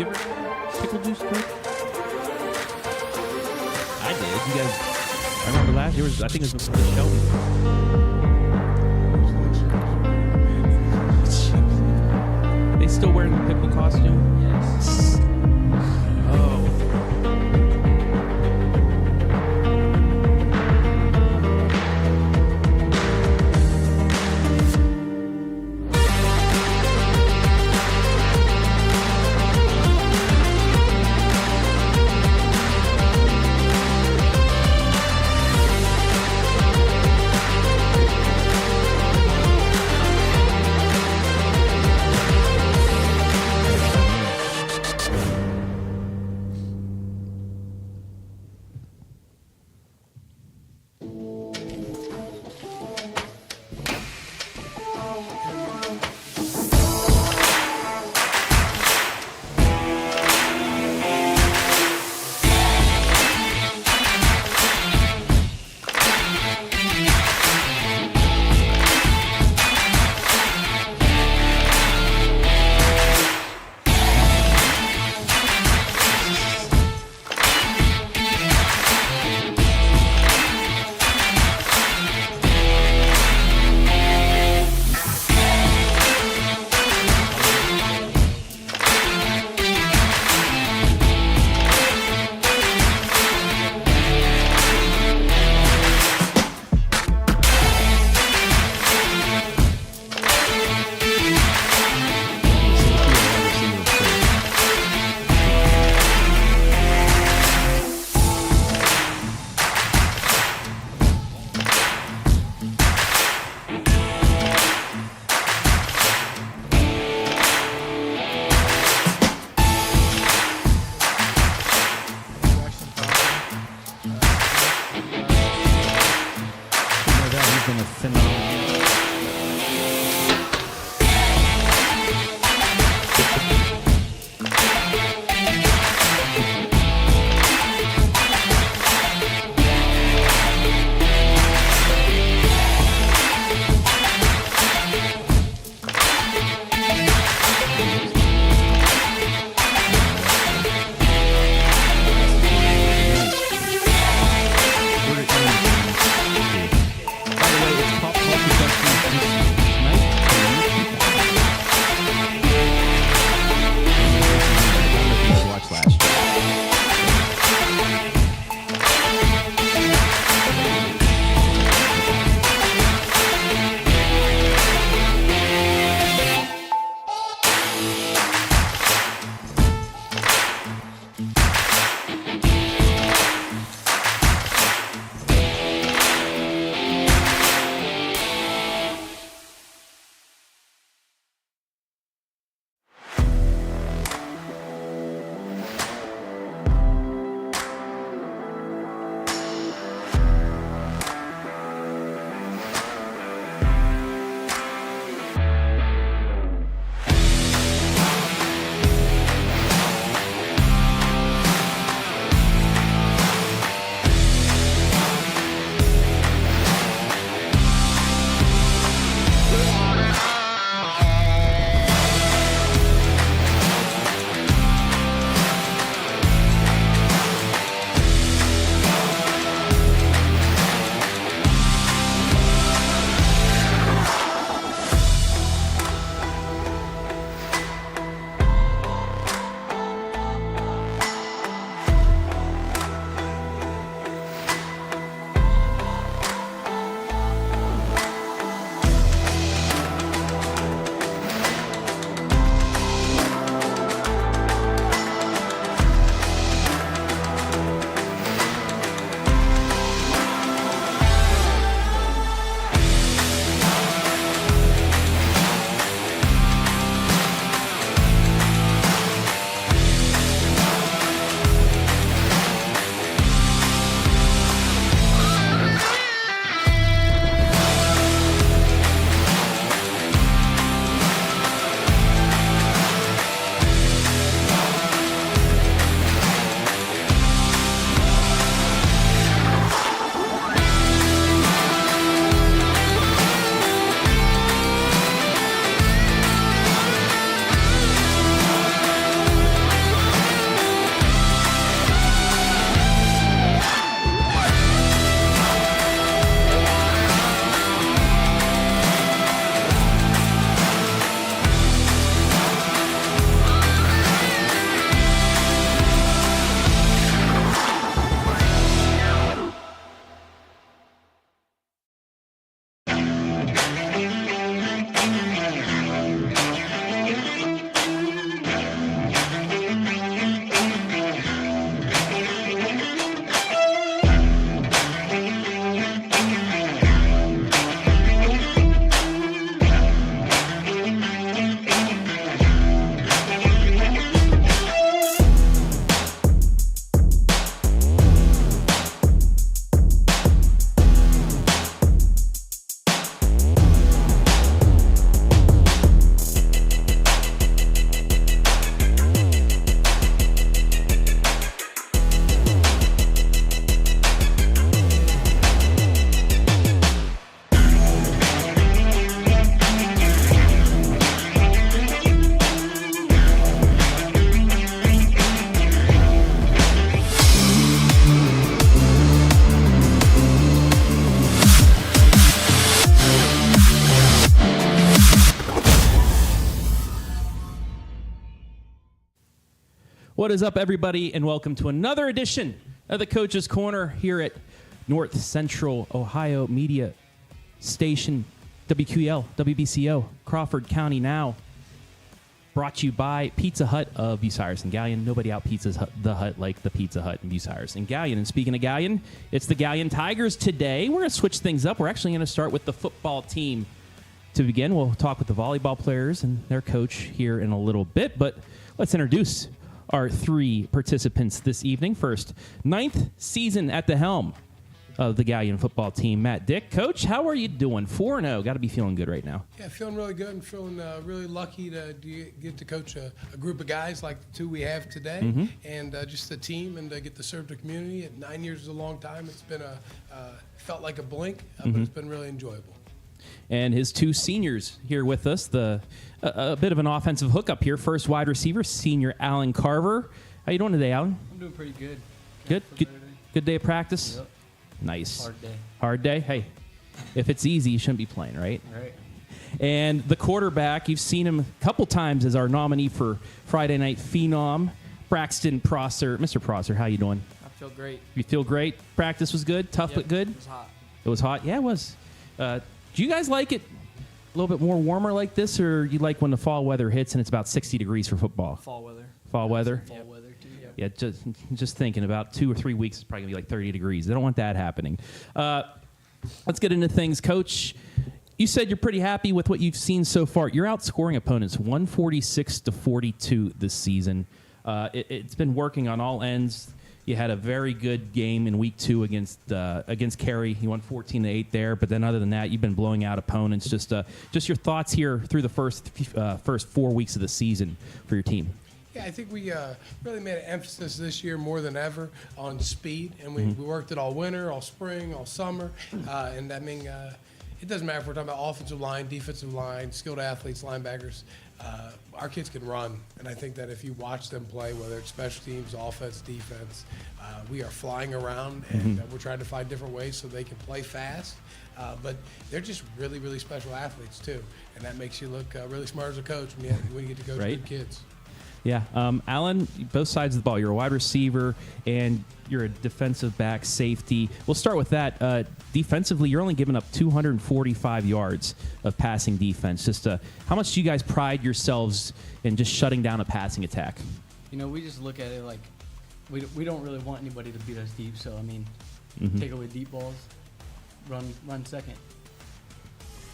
you ever pickle juice, Coach? I did. You guys, I remember last year, I think it was before the show. They still wearing the pickle costume? Yes. Oh. By the way, it's pop culture. What is up, everybody, and welcome to another edition of the Coach's Corner here at North Central Ohio Media Station, WQEL, WBCO, Crawford County Now. Brought to you by Pizza Hut of Bucyrus and Galion. Nobody out pizzas the Hut like the Pizza Hut in Bucyrus and Galion. And speaking of Galion, it's the Galion Tigers today. We're going to switch things up. We're actually going to start with the football team. To begin, we'll talk with the volleyball players and their coach here in a little bit. But let's introduce our three participants this evening. First, 9th season at the helm of the Galion football team, Matt Dick. Coach, how are you doing? 4-0. Got to be feeling good right now. Yeah, feeling really good and feeling really lucky to get to coach a group of guys like the two we have today, and just the team, and get to serve the community. 9 years is a long time. It's been felt like a blink, but it's been really enjoyable. And his two seniors here with us, a bit of an offensive hookup here. First wide receiver, senior Alan Carver. How you doing today, Alan? I'm doing pretty good. Good day of practice? Yep. Nice. Hard day. Hard day? Hey, if it's easy, you shouldn't be playing, right? Right. And the quarterback, you've seen him a couple times as our nominee for Friday Night Phenom, Braxton Prosser. Mr. Prosser, how you doing? I feel great. You feel great? Practice was good? Tough but good? It was hot. It was hot? Yeah, it was. Do you guys like it a little bit more warmer like this, or you like when the fall weather hits and it's about 60 degrees for football? Fall weather. Fall weather? Fall weather, too, Yeah, just thinking about 2 or 3 weeks, it's probably going to be like 30 degrees. They don't want that happening. Let's get into things. Coach, you said you're pretty happy with what you've seen so far. You're outscoring opponents 146-42 this season. It's been working on all ends. You had a very good game in week 2 against Cary. You won 14-8 there, but then other than that, you've been blowing out opponents. Just your thoughts here through the first 4 weeks of the season for your team. Yeah, I think we really made an emphasis this year more than ever on speed, and we worked it all winter, all spring, all summer, and I mean, it doesn't matter if we're talking about offensive line, defensive line, skilled athletes, linebackers. Our kids can run, and I think that if you watch them play, whether it's special teams, offense, defense, we are flying around, and we're trying to find different ways so they can play fast. But they're just really, really special athletes too, and that makes you look really smart as a coach when you get to coach good kids. Yeah. Alan, both sides of the ball. You're a wide receiver and you're a defensive back, safety. We'll start with that. Defensively, you're only giving up 245 yards of passing defense. Just how much do you guys pride yourselves in just shutting down a passing attack? You know, we just look at it like we don't really want anybody to beat us deep. So, I mean, take away deep balls, run second.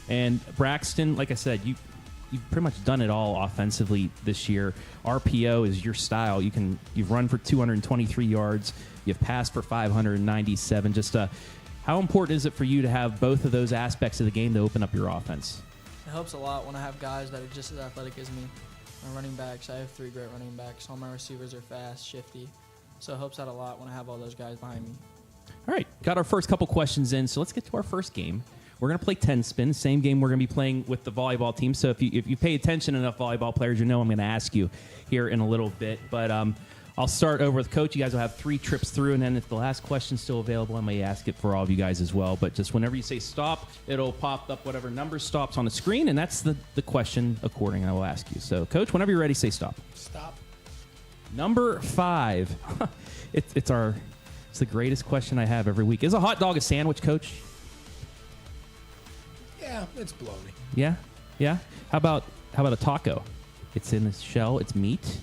And Braxton, like I said, you've pretty much done it all offensively this year. RPO is your style. You've run for 223 yards. You've passed for 597. Just how important is it for you to have both of those aspects of the game to open up your offense? It helps a lot when I have guys that are just as athletic as me. My running backs, I have 3 great running backs. All my receivers are fast, shifty. So it helps out a lot when I have all those guys behind me. All right, got our first couple questions in, so let's get to our first game. We're going to play 10 spin, same game we're going to be playing with the volleyball team. So if you pay attention enough, volleyball players, you know I'm going to ask you here in a little bit. But I'll start over with Coach. You guys will have 3 trips through, and then if the last question's still available, I may ask it for all of you guys as well. But just whenever you say stop, it'll pop up whatever number stops on the screen, and that's the question according I will ask you. So, Coach, whenever you're ready, say stop. Stop. Number 5. It's the greatest question I have every week. Is a hot dog a sandwich, Coach? Yeah, it's bologna. Yeah? How about a taco? It's in a shell. It's meat.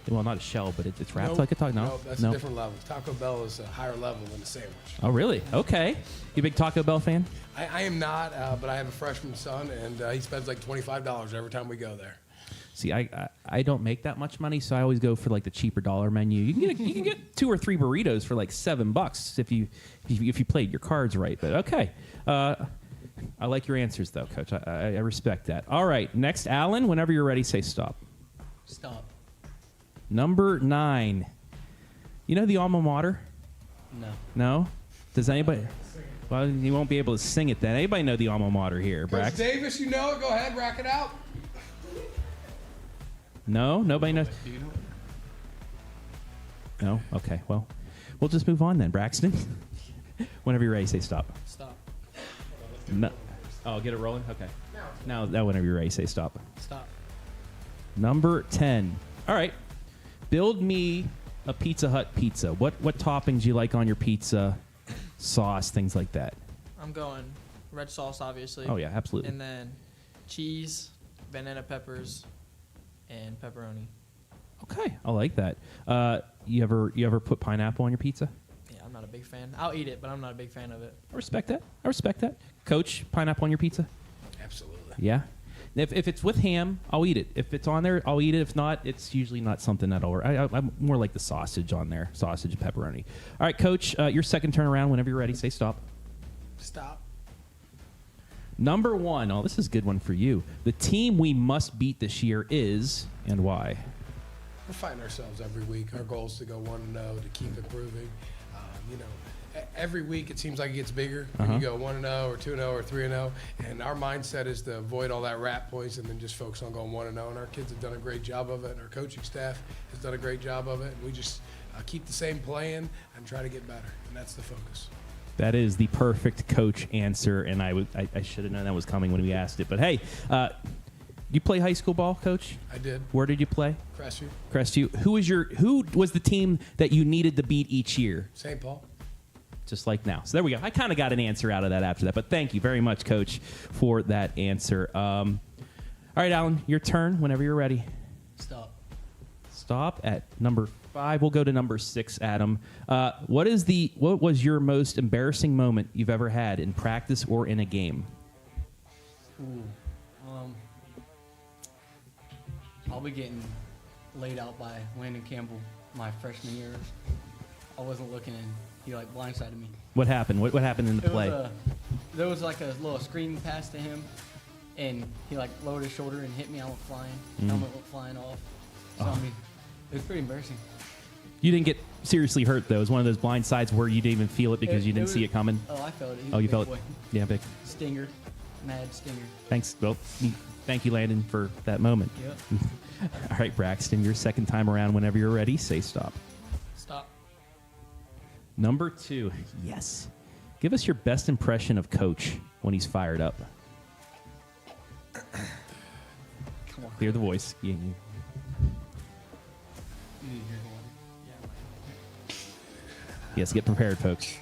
Well, not a shell, but it's wrapped like a taco. No, that's a different level. Taco Bell is a higher level than a sandwich. Oh, really? Okay. You a big Taco Bell fan? I am not, but I have a freshman son, and he spends like $25 every time we go there. See, I don't make that much money, so I always go for like the cheaper dollar menu. You can get 2 or 3 burritos for like $7 if you played your cards right. But okay. I like your answers, though, Coach. I respect that. All right, next, Alan, whenever you're ready, say stop. Stop. Number 9. You know the alma mater? No. No? Does anybody? Well, you won't be able to sing it then. Anybody know the alma mater here, Brax? Coach Davis, you know it. Go ahead, rack it out. No? Nobody knows? Do you know it? No? Okay, well, we'll just move on then, Braxton. Whenever you're ready, say stop. Stop. No. Oh, get it rolling? Okay. Now, whenever you're ready, say stop. Stop. Number 10. All right. Build me a Pizza Hut pizza. What toppings you like on your pizza? Sauce, things like that. I'm going red sauce, obviously. Oh yeah, absolutely. And then cheese, banana peppers, and pepperoni. Okay, I like that. You ever put pineapple on your pizza? Yeah, I'm not a big fan. I'll eat it, but I'm not a big fan of it. I respect that. Coach, pineapple on your pizza? Absolutely. Yeah. If it's with ham, I'll eat it. If it's on there, I'll eat it. If not, it's usually not something that I'm more like the sausage on there. Sausage and pepperoni. All right, Coach, your second turn around. Whenever you're ready, say stop. Stop. Number 1. Oh, this is a good one for you. The team we must beat this year is, and why? We're fighting ourselves every week. Our goal is to go 1-0, to keep improving. Every week it seems like it gets bigger when you go 1-0 or 2-0 or 3-0. And our mindset is to avoid all that rat points and then just focus on going 1-0. And our kids have done a great job of it, and our coaching staff has done a great job of it. And we just keep the same plan and try to get better. And that's the focus. That is the perfect coach answer, and I should have known that was coming when we asked it. But hey, you play high school ball, Coach? I did. Where did you play? Crestview. Who was the team that you needed to beat each year? St. Paul. Just like now. So there we go. I kind of got an answer out of that after that, but thank you very much, Coach, for that answer. All right, Alan, your turn whenever you're ready. Stop at number 5. We'll go to number 6, Adam. What was your most embarrassing moment you've ever had in practice or in a game? I'll be getting laid out by Landon Campbell my freshman year. I wasn't looking and he blindsided me. What happened? What happened in the play? There was a little screen pass to him, and he lowered his shoulder and hit me. I went flying. Helmet went flying off. So I mean, it was pretty embarrassing. You didn't get seriously hurt though. It was one of those blind sides where you didn't even feel it because you didn't see it coming. Oh, I felt it. Oh, you felt it? Yeah, big. Stinger. Mad stinger. Thanks. Well, thank you, Landon, for that moment. Yep. All right, Braxton, your second time around. Whenever you're ready, say stop. Stop. Number 2. Yes. Give us your best impression of Coach when he's fired up. Come on. Clear the voice. You need to hear the water. Yes, get prepared, folks.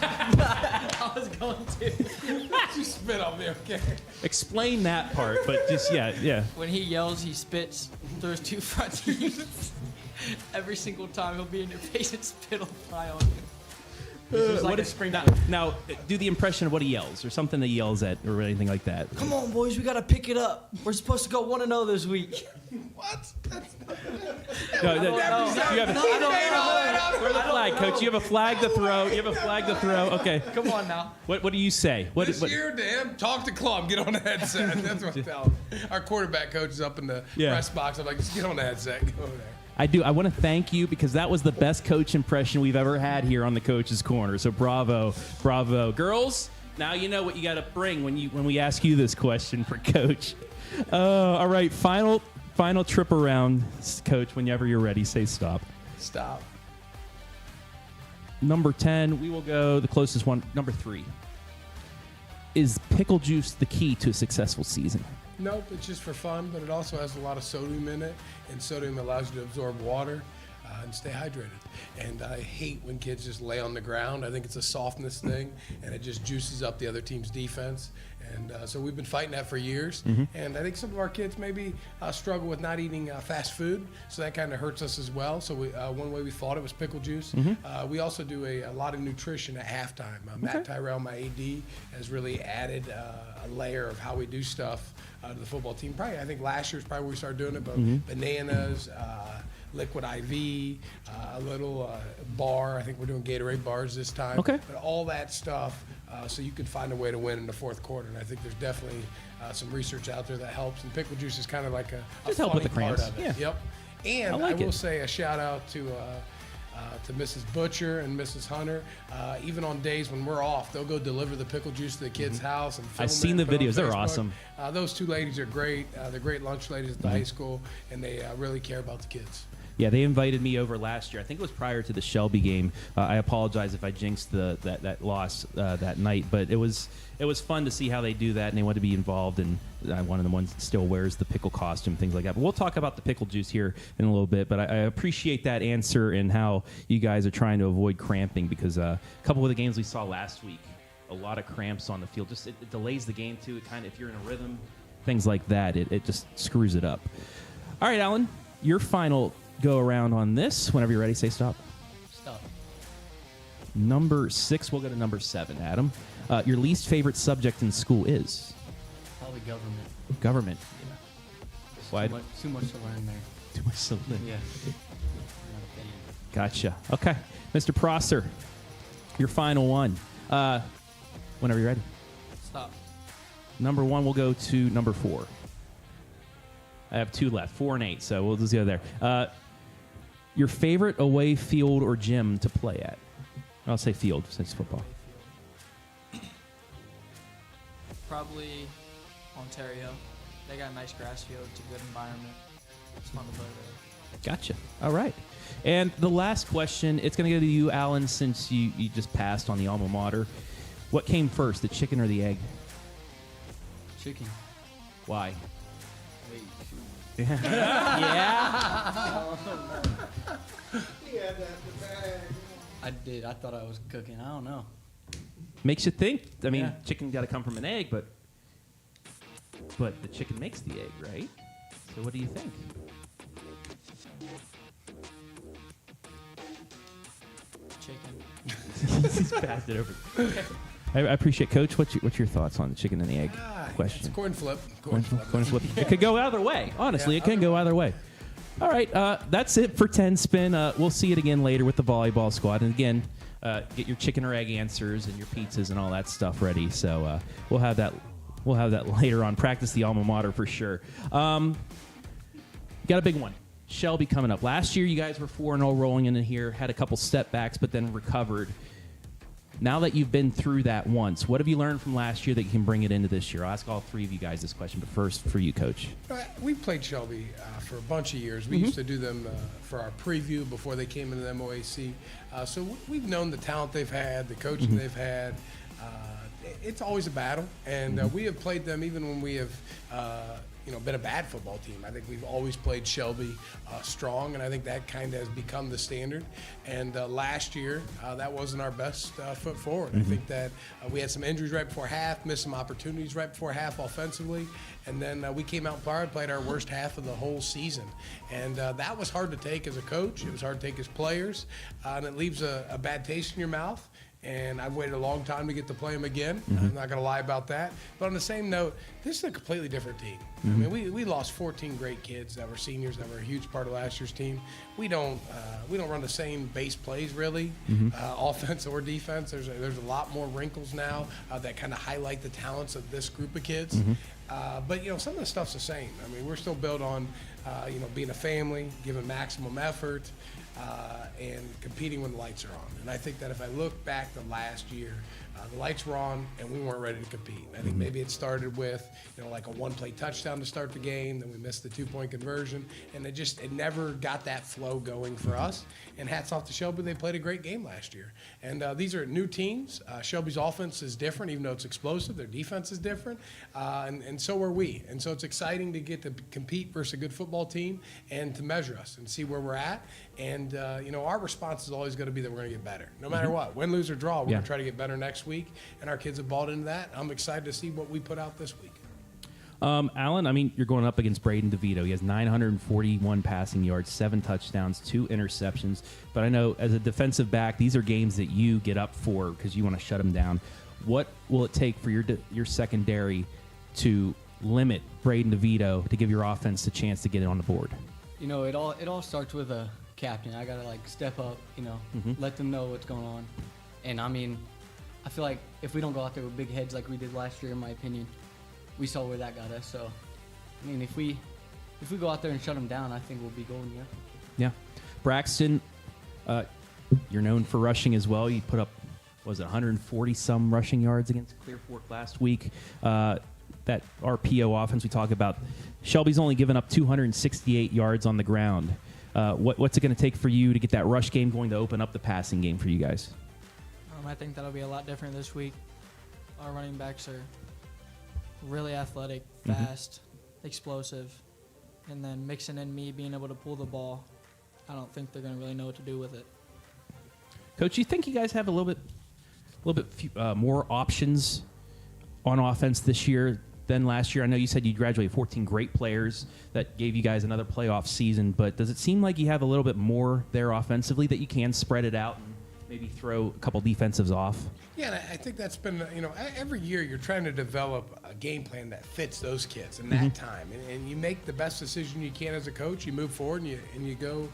I was going to. You spit on me, okay? Explain that part, but just, yeah. When he yells, he spits through his 2 front teeth. Every single time he'll be in your face and spit will fly on you. What is now, do the impression of what he yells or something that he yells at or anything like that. Come on, boys, we got to pick it up. We're supposed to go 1-0 this week. What? No, you have throw the flag, Coach. You have a flag to throw. Okay. Come on now. What do you say? This year, Dan, talk to Clum. Get on the headset. That's what I'm telling him. Our quarterback coach is up in the press box. I'm like, just get on the headset. Go over there. I do. I want to thank you because that was the best coach impression we've ever had here on the Coach's Corner. So bravo. Girls, now you know what you got to bring when we ask you this question for Coach. All right, final trip around, Coach. Whenever you're ready, say stop. Stop. Number 10, we will go the closest one. Number 3. Is pickle juice the key to a successful season? Nope, it's just for fun, but it also has a lot of sodium in it, and sodium allows you to absorb water and stay hydrated. And I hate when kids just lay on the ground. I think it's a softness thing, and it just juices up the other team's defense. And so we've been fighting that for years. And I think some of our kids maybe struggle with not eating fast food, so that kind of hurts us as well. So one way we fought it was pickle juice. We also do a lot of nutrition at halftime. Matt Tyrell, my AD, has really added a layer of how we do stuff to the football team. Probably, I think last year's probably when we started doing it, but bananas, liquid IV, a little bar. I think we're doing Gatorade bars this time. Okay. But all that stuff so you can find a way to win in the fourth quarter. And I think there's definitely some research out there that helps. And pickle juice is kind of like a help funny with the part cramps. of it. Yeah. Yep. And I will say a shout out to Mrs. Butcher and Mrs. Hunter. Even on days when we're off, they'll go deliver the pickle juice to the kids' house and film I've seen it the and put it on videos. They're Facebook. awesome. Those two ladies are great. They're great lunch ladies at the high school, and they really care about the kids. Yeah, they invited me over last year. I think it was prior to the Shelby game. I apologize if I jinxed that loss that night, but it was fun to see how they do that, and they want to be involved. And one of the ones that still wears the pickle costume, things like that. But we'll talk about the pickle juice here in a little bit. But I appreciate that answer and how you guys are trying to avoid cramping, because a couple of the games we saw last week, a lot of cramps on the field. Just it delays the game too. It kind of, if you're in a rhythm, things like that, it just screws it up. All right, Alan, your final go around on this. Whenever you're ready, say stop. Stop. Number 6, we'll go to number 7, Adam. Your least favorite subject in school is? Probably government. Government. Why? Too much to learn there. Too much to learn. Yeah. I'm not a fan. Gotcha. Okay. Mr. Prosser, your final one. Whenever you're ready. Stop. Number 1, we'll go to number 4. I have 2 left, 4 and 8, so we'll just go there. Your favorite away field or gym to play at? I'll say field since it's football. Probably Ontario. They got a nice grass field. It's a good environment. It's fun to play there. Gotcha. All right. And the last question, it's going to go to you, Alan, since you just passed on the alma mater. What came first, the chicken or the egg? Chicken. Why? Wait, shoot. Yeah. I did. I thought I was cooking. I don't know. Makes you think. I mean, Yeah. chicken got to come from an egg, but the chicken makes the egg, right? So what do you think? Chicken. He's passed it over. I appreciate, Coach. What's your thoughts on the chicken and the egg question? It's coin flip. Coin flip. It could go either way. Honestly, it can go either way. All right, that's it for 10 Spin. We'll see it again later with the volleyball squad. And again, get your chicken or egg answers and your pizzas and all that stuff ready. So we'll have that later on. Practice the alma mater for sure. Got a big one. Shelby coming up. Last year, you guys were 4-0 rolling in here, had a couple step backs, but then recovered. Now that you've been through that once, what have you learned from last year that you can bring it into this year? I'll ask all 3 of you guys this question, but first for you, Coach. We played Shelby for a bunch of years. We used to do them for our preview before they came into the MOAC. So we've known the talent they've had, the coaching they've had. It's always a battle, and we have played them even when we have been a bad football team. I think we've always played Shelby strong, and I think that kind of has become the standard. And last year, that wasn't our best foot forward. I think that we had some injuries right before half, missed some opportunities right before half offensively, and then we came out and played our worst half of the whole season. And that was hard to take as a coach. It was hard to take as players, and it leaves a bad taste in your mouth. And I've waited a long time to get to play them again. I'm not going to lie about that. But on the same note, this is a completely different team. I mean, we lost 14 great kids that were seniors that were a huge part of last year's team. We don't run the same base plays really, offense or defense. There's a lot more wrinkles now that kind of highlight the talents of this group of kids. But some of the stuff's the same. I mean, we're still built on being a family, giving maximum effort. And competing when the lights are on. And I think that if I look back to last year, the lights were on and we weren't ready to compete. I think maybe it started with, like a one-play touchdown to start the game, then we missed the 2-point conversion, and it never got that flow going for us. And hats off to Shelby, they played a great game last year. And these are new teams. Shelby's offense is different, even though it's explosive. Their defense is different, and so are we. And so it's exciting to get to compete versus a good football team and to measure us and see where we're at. And, our response is always going to be that we're going to get better. No matter what, win, lose, or draw, we're going to try to get better next week. And our kids have bought into that. I'm excited to see what we put out this week. Alan, I mean, you're going up against Braden DeVito. He has 941 passing yards, 7 touchdowns, 2 interceptions. But I know as a defensive back, these are games that you get up for because you want to shut them down. What will it take for your secondary to limit Braden DeVito to give your offense a chance to get it on the board? It all starts with a captain. I gotta step up, let them know what's going on. And I mean, I feel like if we don't go out there with big heads like we did last year, in my opinion, we saw where that got us. So, I mean, if we go out there and shut them down, I think we'll be golden. Yeah. Braxton, you're known for rushing as well. You put up, 140 some rushing yards against Clear Fork last week. That RPO offense we talk about, Shelby's only given up 268 yards on the ground. What's it going to take for you to get that rush game going to open up the passing game for you guys? I think that'll be a lot different this week. Our running backs are really athletic, fast, explosive, and then mixing in me being able to pull the ball, I don't think they're going to really know what to do with it. Coach, you think you guys have a little bit more options on offense this year than last year? I know you said you graduated 14 great players that gave you guys another playoff season, but does it seem like you have a little bit more there offensively that you can spread it out and maybe throw a couple defensives off? Yeah, and I think that's been, every year you're trying to develop a game plan that fits those kids in that time. And you make the best decision you can as a coach. You move forward and you go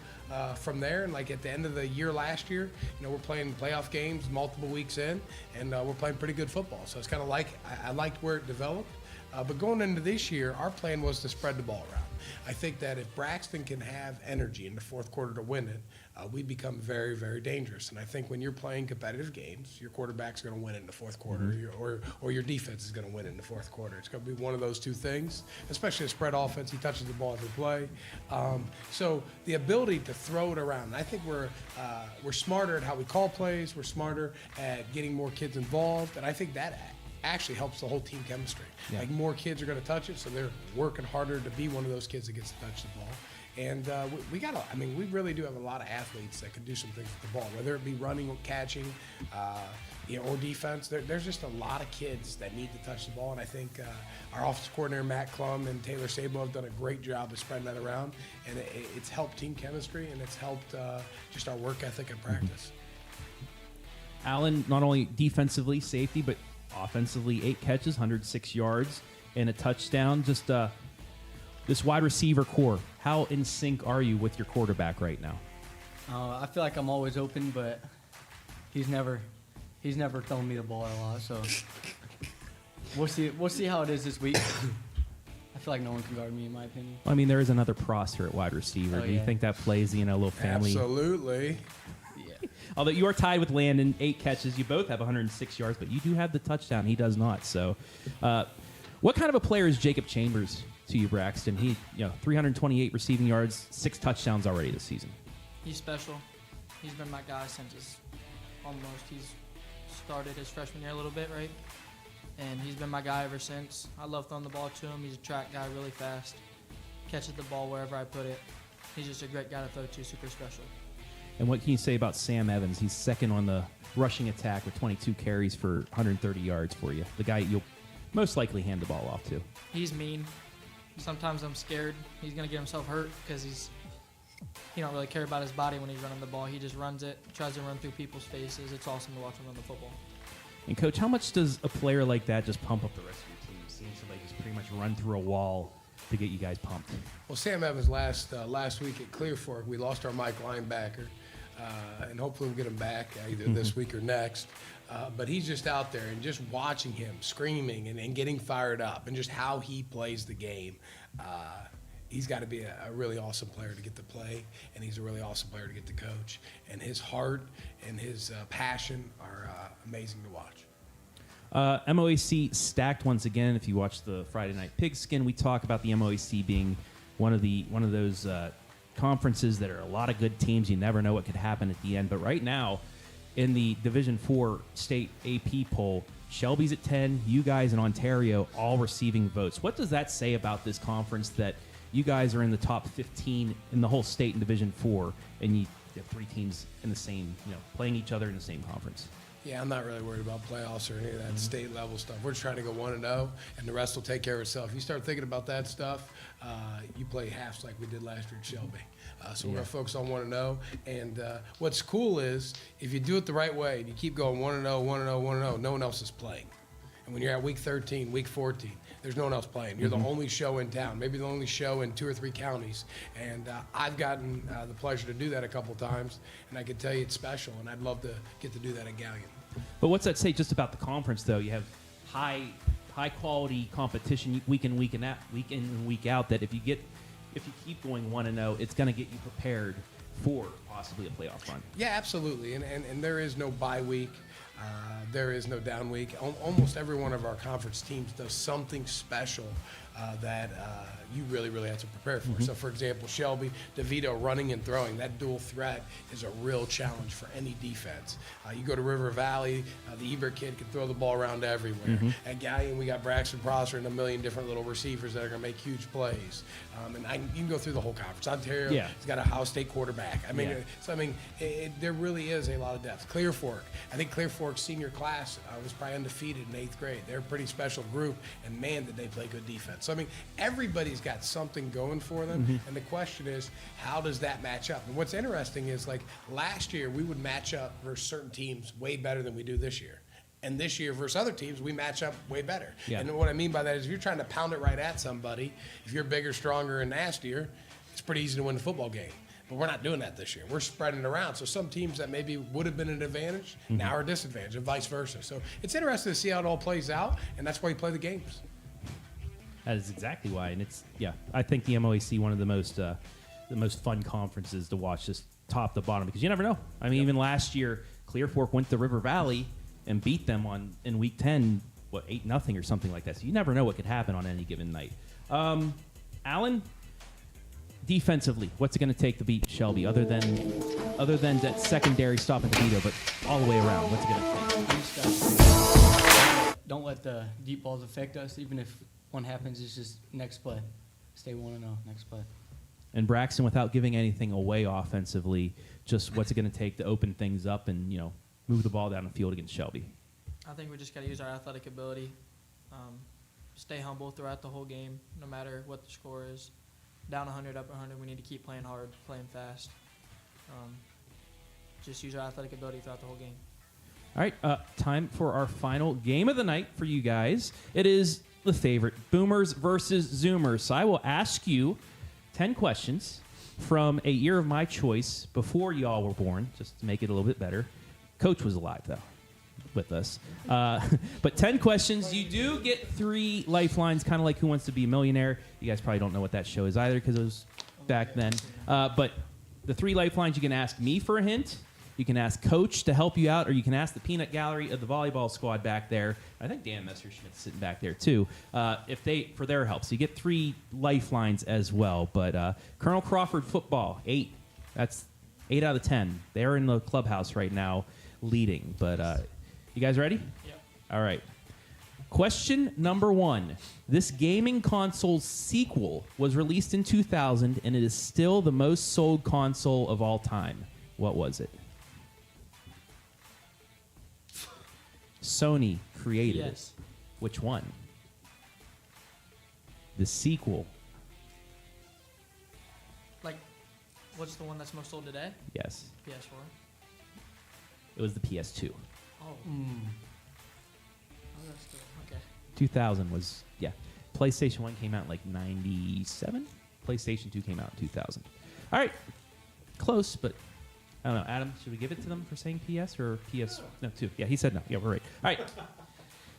from there. And like at the end of the year last year, we're playing playoff games multiple weeks in, and we're playing pretty good football. So it's kind of like, I liked where it developed. But going into this year, our plan was to spread the ball around. I think that if Braxton can have energy in the fourth quarter to win it, we become very, very dangerous. And I think when you're playing competitive games, your quarterback's going to win it in the fourth quarter, or your defense is going to win it in the fourth quarter. It's going to be one of those two things, especially a spread offense. He touches the ball every play. So the ability to throw it around, I think we're smarter at how we call plays. We're smarter at getting more kids involved. And I think that actually helps the whole team chemistry. Yeah. Like more kids are going to touch it, so they're working harder to be one of those kids that gets to touch the ball. And we really do have a lot of athletes that can do some things with the ball, whether it be running or catching, or defense. There's just a lot of kids that need to touch the ball, and I think our offensive coordinator, Matt Klum, and Taylor Sabo have done a great job of spreading that around, and it's helped team chemistry, and it's helped just our work ethic and practice. Allen, not only defensively, safety, but offensively, 8 catches, 106 yards, and a touchdown. Just this wide receiver core, how in sync are you with your quarterback right now? I feel like I'm always open, but he's never throwing me the ball a lot. So we'll see how it is this week. I feel like no one can guard me, in my opinion. I mean, there is another Prosser at wide receiver. Oh, Do you yeah. think that plays, a little family? Absolutely. Yeah. Although you are tied with Landon, 8 catches. You both have 106 yards, but you do have the touchdown. He does not. So what kind of a player is Jacob Chambers to you, Braxton? He, 328 receiving yards, 6 touchdowns already this season. He's special. He's been my guy since he's started his freshman year a little bit, right? And he's been my guy ever since. I love throwing the ball to him. He's a track guy, really fast. Catches the ball wherever I put it. He's just a great guy to throw to, super special. And what can you say about Sam Evans? He's second on the rushing attack with 22 carries for 130 yards for you. The guy you'll most likely hand the ball off to. He's mean. Sometimes I'm scared he's going to get himself hurt because he don't really care about his body when he's running the ball. He just runs it, tries to run through people's faces. It's awesome to watch him run the football. And, Coach, how much does a player like that just pump up the rest of your team? Seeing somebody just pretty much run through a wall to get you guys pumped. Well, Sam Evans last week at Clear Fork, we lost our Mike linebacker, and hopefully we'll get him back either this week or next. But he's just out there, and just watching him screaming and getting fired up, and just how he plays the game. He's got to be a really awesome player to get to play, and he's a really awesome player to get to coach. And his heart and his passion are amazing to watch. MOAC stacked once again. If you watch the Friday Night Pigskin, we talk about the MOAC being one of those conferences that are a lot of good teams. You never know what could happen at the end. But right now, in the Division IV state AP poll, Shelby's at 10, you guys in Ontario all receiving votes. What does that say about this conference, that you guys are in the top 15 in the whole state in Division IV, and you have 3 teams in the same, playing each other in the same conference? Yeah, I'm not really worried about playoffs or any of that state level stuff. We're just trying to go 1-0, and the rest will take care of itself. If you start thinking about that stuff, you play halves like we did last year at Shelby. So we're going to focus on 1-0. And what's cool is if you do it the right way and you keep going 1-0, 1-0, 1-0, no one else is playing. And when you're at week 13, week 14, there's no one else playing. You're the only show in town, maybe the only show in 2 or 3 counties. And I've gotten the pleasure to do that a couple times, and I can tell you it's special, and I'd love to get to do that at Galion. But what's that say just about the conference, though? You have high quality competition week in and week out. That if you keep going 1-0, it's going to get you prepared for possibly a playoff run. Yeah, absolutely. And there is no bye week. There is no down week. Almost every one of our conference teams does something special that you really, really have to prepare for. So, for example, Shelby, DeVito running and throwing, that dual threat is a real challenge for any defense. You go to River Valley, the Ebert kid can throw the ball around everywhere. At Galion, we got Braxton Prosser and a million different little receivers that are going to make huge plays. You can go through the whole conference. Ontario, he's got a Ohio State quarterback. There really is a lot of depth. Clear Fork, I think Clear Fork's senior class was probably undefeated in 8th grade. They're a pretty special group, and man, did they play good defense. So, everybody's got something going for them, and the question is, how does that match up? And what's interesting is, like, last year, we would match up versus certain teams way better than we do this year. And this year versus other teams, we match up way better. Yeah. And what I mean by that is if you're trying to pound it right at somebody, if you're bigger, stronger, and nastier, it's pretty easy to win the football game. But we're not doing that this year. We're spreading it around. So some teams that maybe would have been an advantage now are a disadvantage, and vice versa. So it's interesting to see how it all plays out, and that's why you play the games. That is exactly why. And I think the MOAC, one of the most fun conferences to watch, just top to bottom, because you never know. Even last year, Clear Fork went to River Valley and beat them in week 10, 8-0 or something like that. So you never know what could happen on any given night. Alan, defensively, what's it going to take to beat Shelby, other than that secondary stop at the veto, but all the way around? What's it going to take? Don't let the deep balls affect us. Even if one happens, it's just next play. Stay 1-0, next play. And Braxton, without giving anything away offensively, just what's it going to take to open things up and move the ball down the field against Shelby? I think we just got to use our athletic ability. Stay humble throughout the whole game, no matter what the score is. Down 100, up 100, we need to keep playing hard, playing fast. Just use our athletic ability throughout the whole game. All right, time for our final game of the night for you guys. It is the favorite, Boomers versus Zoomers. So I will ask you 10 questions from a year of my choice before y'all were born, just to make it a little bit better. Coach was alive, though, with us. But 10 questions. You do get 3 lifelines, kind of like Who Wants to Be a Millionaire. You guys probably don't know what that show is either because it was back then. But the 3 lifelines, you can ask me for a hint, you can ask Coach to help you out, or you can ask the peanut gallery of the volleyball squad back there. I think Dan Messerschmidt's sitting back there, too, for their help. So you get 3 lifelines as well. But Colonel Crawford football, 8. That's 8 out of 10. They're in the clubhouse right now leading. But you guys ready? Yeah. All right. Question number 1. This gaming console's sequel was released in 2000, and it is still the most sold console of all time. What was it? Sony created it. Which one? The sequel. Like, what's the one that's most sold today? Yes. PS4. It was the PS2. Oh. Oh, that's good. Okay. 2000 was, PlayStation 1 came out in like 97. PlayStation 2 came out in 2000. All right. Close, but I don't know. Adam, should we give it to them for saying PS or PS? No, 2. Yeah, he said no. Yeah, we're right. All right.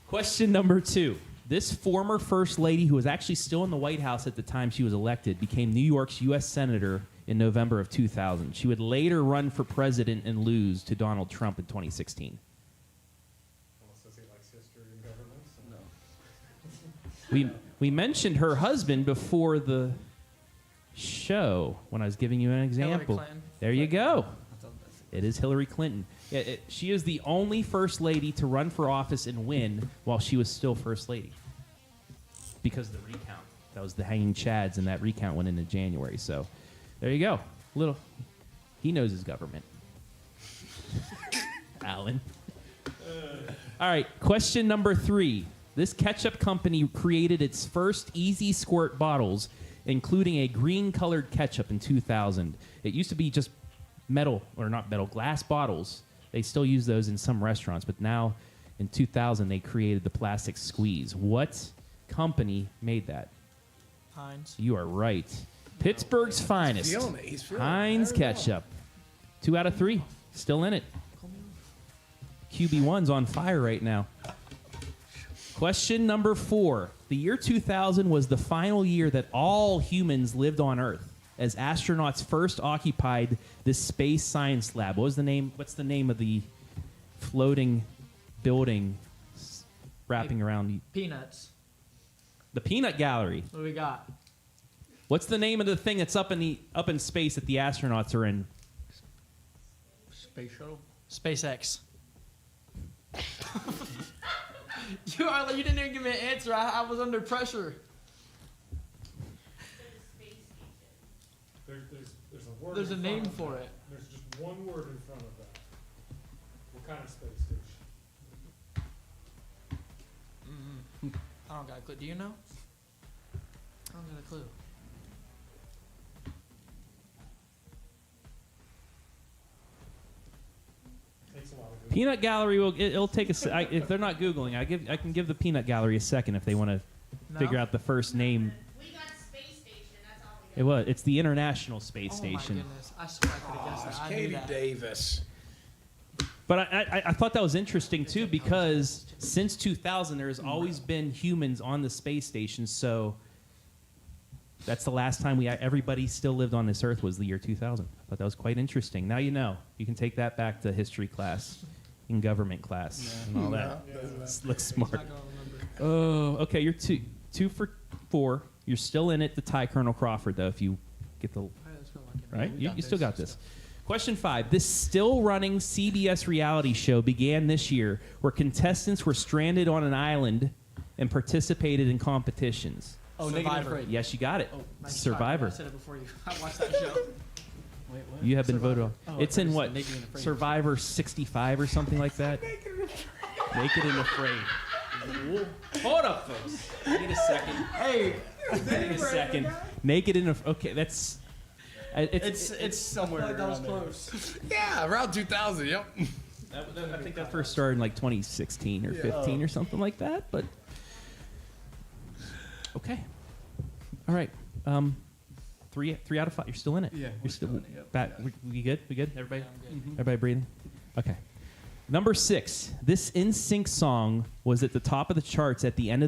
Question number 2. This former first lady, who was actually still in the White House at the time she was elected, became New York's U.S. Senator in November of 2000. She would later run for president and lose to Donald Trump in 2016. Says he likes history and government. No. We mentioned her husband before the show when I was giving you an example. Hillary Clinton. There you go. It is Hillary Clinton. She is the only first lady to run for office and win while she was still first lady. Because of the recount. That was the hanging chads, and that recount went into January. So there you go. He knows his government. Alan. All right, question number 3. This ketchup company created its first easy squirt bottles, including a green-colored ketchup in 2000. It used to be just glass bottles. They still use those in some restaurants, but now in 2000 they created the plastic squeeze. What company made that? Heinz. You are right. Pittsburgh's finest. He's feeling it. Heinz ketchup. 2 out of 3. Still in it. QB1's on fire right now. Question number 4. The year 2000 was the final year that all humans lived on Earth, as astronauts first occupied this space science lab. What's the name of the floating building wrapping around? Peanuts. The Peanut Gallery. What do we got? What's the name of the thing that's up in space that the astronauts are in? Space shuttle. SpaceX. You didn't even give me an answer. I was under pressure. There's a word. There's a in name front of for that. it. There's just one word in front of that. What kind of space station? I don't got a clue. Do you know? I don't got a clue. Takes a lot of good. Peanut Gallery it'll take if they're not googling, I can give the Peanut Gallery a second if they want to No? figure out the first name. We got space station. That's all we got. It's the International Space Oh Station. my goodness! I swear I could have guessed that. I knew Katie that. Davis. But I thought that was interesting too because since 2000 there's always been humans on the space station. So that's the last time everybody still lived on this Earth was the year 2000. I thought that was quite interesting. Now you know. You can take that back to history class, in government class, and all that. Looks smart. Not gonna remember. Oh, okay. You're two for 4. You're still in it to tie Colonel Crawford though. If you get the All right, let's go. Lucky. right, we got you still this. got this. Question 5. This still-running CBS reality show began this year where contestants were stranded on an island and participated in competitions. Oh, Naked and Survivor. Afraid. Yes, you got it. Oh, nice Survivor. try. I said it before you. I watched that show. Wait, what? You have been voted on. Oh, It's I in thought you what? said Naked and Afraid. Survivor 65 or something like that? Naked and Afraid. Hold up, folks. Need a second. Hey, Need a second. Naked and Afraid. Okay, that's... it's somewhere. That was around there. close. Yeah, around 2000. Yep. I think that first started in like 2016 or 15 or something like that. But okay, all right. 3 out of 5. You're still in it. Yeah, we're You're still still in it, yep. back. We good? We good? Everybody? Yeah, I'm good. Everybody breathing? Okay. Number 6. This NSYNC song was at the top of the charts at the end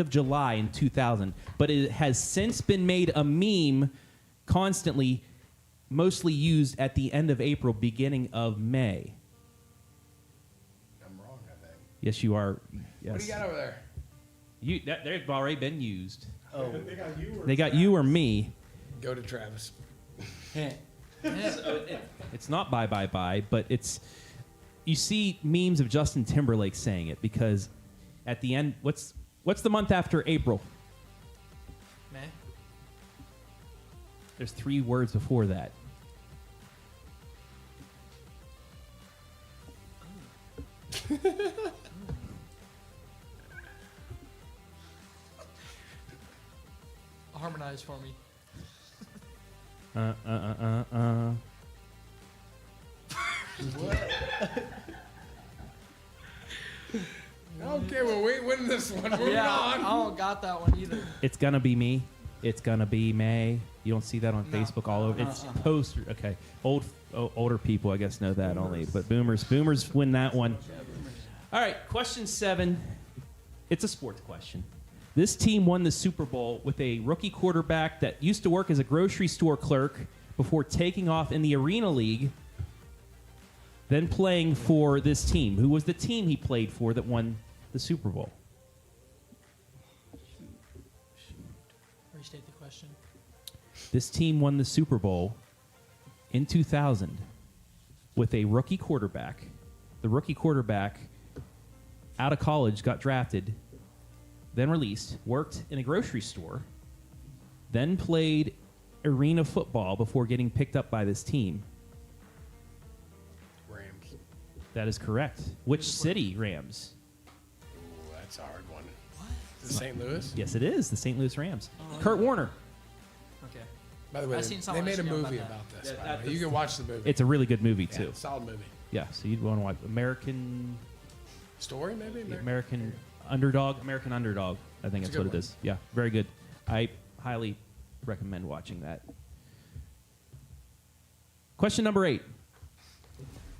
of July in 2000, but it has since been made a meme, constantly, mostly used at the end of April, beginning of May. I'm wrong, I think. Yes, you are. Yes. What do you got over there? They've already been used. Oh, They got you or They got you or me. Go to Travis. hint. It's not bye bye bye, but it's. You see memes of Justin Timberlake saying it because at the end, what's the month after April? May. There's 3 words before that. Harmonize for me. Okay, well, we win this one. Moving Yeah, I on. don't got that one either. It's gonna be me. It's gonna be May. You don't see that on No. Facebook all over. It's poster. Okay, older people I guess know that only, but boomers win that one. All right, question 7. It's a sports question. This team won the Super Bowl with a rookie quarterback that used to work as a grocery store clerk before taking off in the Arena League, then playing for this team. Who was the team he played for that won the Super Bowl? Restate the question. This team won the Super Bowl in 2000 with a rookie quarterback. The rookie quarterback out of college got drafted, then released, worked in a grocery store, then played arena football before getting picked up by this team. Rams. That is correct. Which city, Rams? Ooh, that's a hard one. Is it St. Louis? Yes, it is. The St. Louis Rams. Kurt Warner. Okay. By the way, I've seen they someone made a email movie about about this. Yeah, by the way. that's- You can watch the movie. It's a really good movie, Yeah, too. solid movie. Yeah, so you'd want to watch American Story, maybe? American Underdog. I think It's that's a what good it is. Yeah, very good. I highly recommend watching that. Question number 8.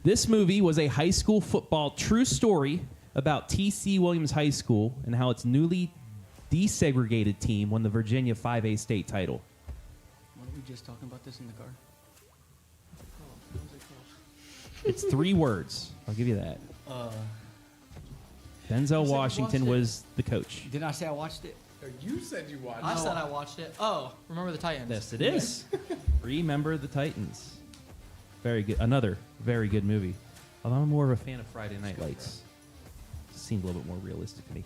This movie was a high school football true story about T.C. Williams High School and how its newly desegregated team won the Virginia 5A state title. Weren't we just talking about this in the car? It's 3 words. I'll give you that. Denzel Washington watched it. was the coach. Didn't I say I watched it? You said you watched I it. said I watched it. Oh, Remember the Titans. Yes, it is. Remember the Titans. Very good. Another very good movie. Although I'm more of a fan of Friday Night Lights. Seemed a little bit more realistic to me.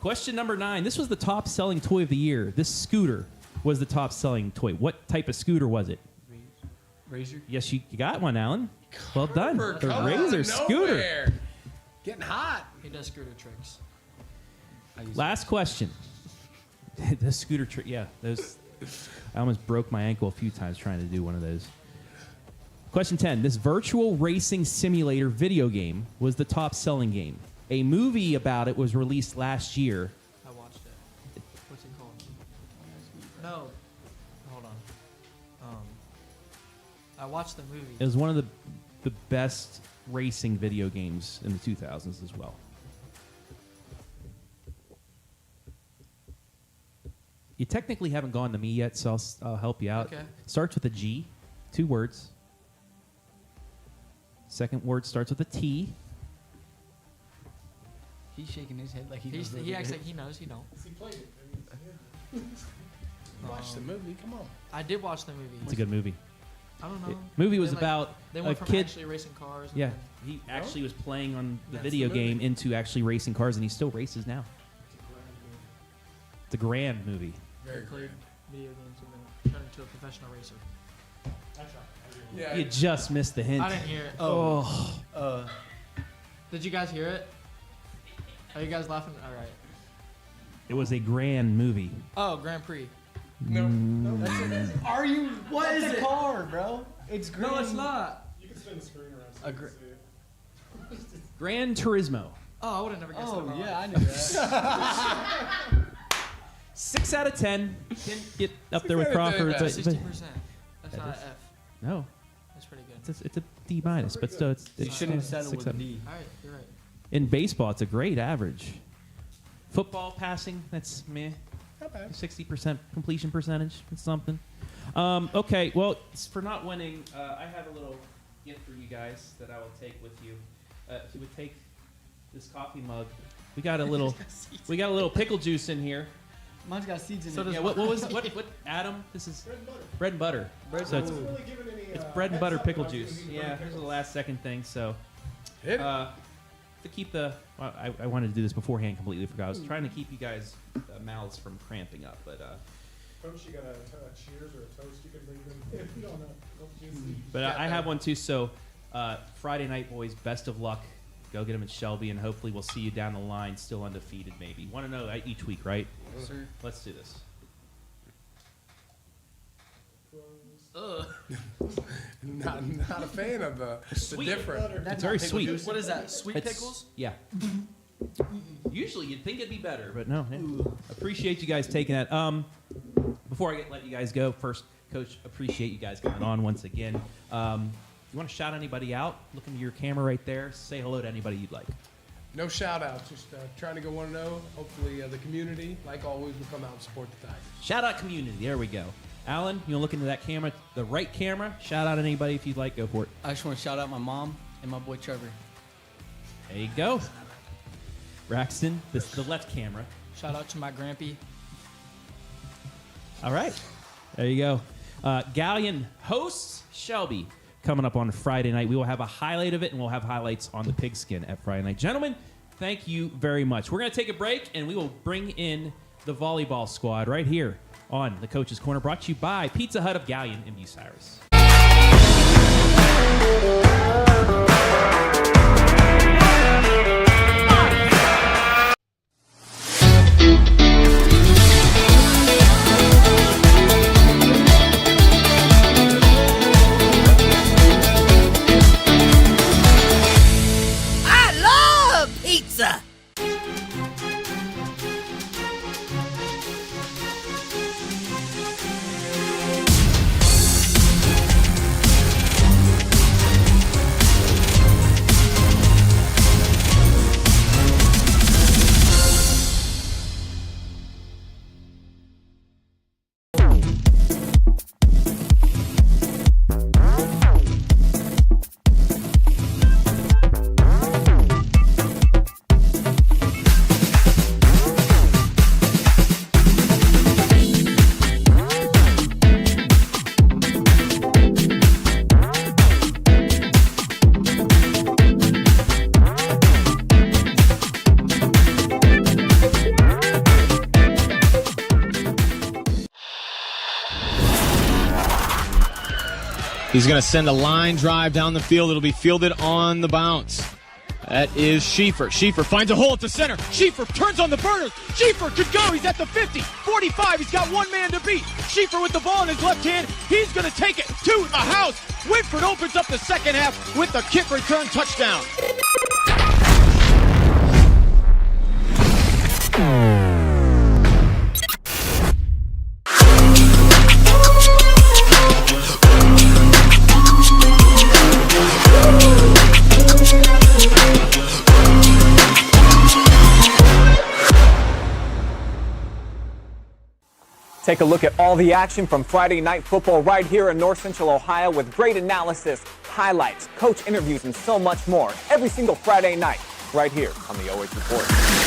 Question number 9. This was the top selling toy of the year. This scooter was the top selling toy. What type of scooter was it? Razor. Yes, you got one, Alan. Well done. Carver, The come Razor on, scooter. nowhere. Getting hot. He does scooter tricks. Last question. The scooter trick. Yeah, those. I almost broke my ankle a few times trying to do one of those. Question 10. This virtual racing simulator video game was the top selling game. A movie about it was released last year. I watched it. What's it called? No. Hold on. I watched the movie. It was one of the best racing video games in the 2000s as well. You technically haven't gone to me yet, so I'll help you out. Okay. Starts with a G, 2 words. Second word starts with a T. He's shaking his head like he knows. He acts like he knows. He don't. He played it. I mean, Watch the movie. Come on. I did watch the movie. It's a good movie. I don't know. Movie was They, about They a went from kid. actually racing cars. and Yeah, then- he actually was playing on the That's video the movie. game into actually racing cars, and he still races now. It's a grand movie. They Very played video games and then turned into a professional racer. Yeah. You just missed the hint. I didn't hear it. Oh. Did you guys hear it? Are you guys laughing? All right. It was a grand movie. Oh, Grand Prix. No. Are you? What is it? Car, bro. It's green. No, it's not. you can spin the screen around so A you gr- can see it. Gran Turismo. Oh, I would have never guessed it. in Oh my yeah, life. I knew that. 6 out of 10. Didn't get up there with 6 out of 10, Crawford. yeah. but- 60%. That's That not is- an F. no, That's pretty good. it's a D minus, but still, it's You shouldn't have still settled 6 with out a of- D. All right, you're right. In baseball, it's a great average. Football passing, that's meh. Not bad. 60% completion percentage. It's something. Okay, well, for not winning, I have a little gift for you guys that I will take with you. If you would take this coffee mug, we got a little pickle juice in here. Mine's got seeds in So it. does Yeah, what Adam? This is bread and butter. So it's Hasn't really given any, bread and butter heads up pickle about juice. using Yeah, bread here's the pickles. last second thing. So Hit it. to keep the, well, I wanted to do this beforehand. Completely forgot. I was trying to keep you guys' mouths from cramping up, but Coach, you got a cheers or a toast you could leave them if you don't know. I have one too. So Friday night, boys, best of luck. Go get them in Shelby, and hopefully we'll see you down the line, still undefeated. Maybe want to know each week, right? Yes, sir. Let's do this. Not a fan of the Sweet. different. It's very sweet. What is that? Sweet It's- pickles? Yeah. Usually you'd think it'd be better, but no. Appreciate you guys taking that. Before I let you guys go, first, Coach, appreciate you guys coming on once again. You want to shout anybody out? Look into your camera right there. Say hello to anybody you'd like. No shout outs, just trying to go 1-0. Hopefully the community, like always, will come out and support the Tigers. Shout out community. There we go. Alan, you want to look into that camera, the right camera. Shout out anybody if you'd like. Go for it. I just want to shout out my mom and my boy Trevor. There you go. Braxton, the left camera. Shout out to my grampy. All right. There you go. Galion hosts Shelby coming up on Friday night. We will have a highlight of it, and we'll have highlights on the pigskin at Friday night. Gentlemen, thank you very much. We're going to take a break, and we will bring in the volleyball squad right here on the Coach's Corner, brought to you by Pizza Hut of Galion in Bucyrus. I love pizza. He's going to send a line drive down the field. It'll be fielded on the bounce. That is Schieffer. Schieffer finds a hole at the center. Schieffer turns on the burners. Schieffer could go. He's at the 50, 45. He's got one man to beat. Schieffer with the ball in his left hand. He's going to take it to the house. Whitford opens up the second half with a kick return touchdown. Take a look at all the action from Friday Night Football right here in North Central Ohio with great analysis, highlights, coach interviews, and so much more every single Friday night right here on the OH.Report.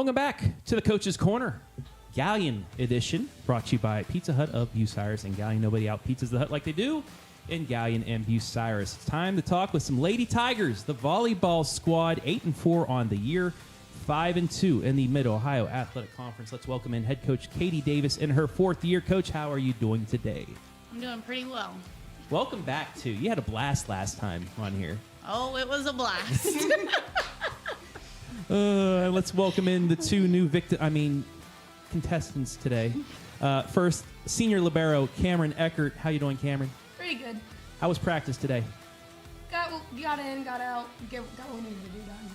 Welcome back to the Coach's Corner, Galion edition, brought to you by Pizza Hut of Bucyrus and Galion. Nobody out pizzas the hut like they do in Galion and Bucyrus. It's time to talk with some Lady Tigers, the volleyball squad, 8-4 on the year, 5-2 in the Mid-Ohio Athletic Conference. Let's welcome in head coach Katie Davis in her 4th year. Coach, how are you doing today? I'm doing pretty well. Welcome back to. You had a blast last time on here. Oh, it was a blast. Let's welcome in the two new contestants today. First, senior libero Cameron Eckert. How you doing, Cameron? Pretty good. How was practice today? Got in, got out, got what we needed to do done.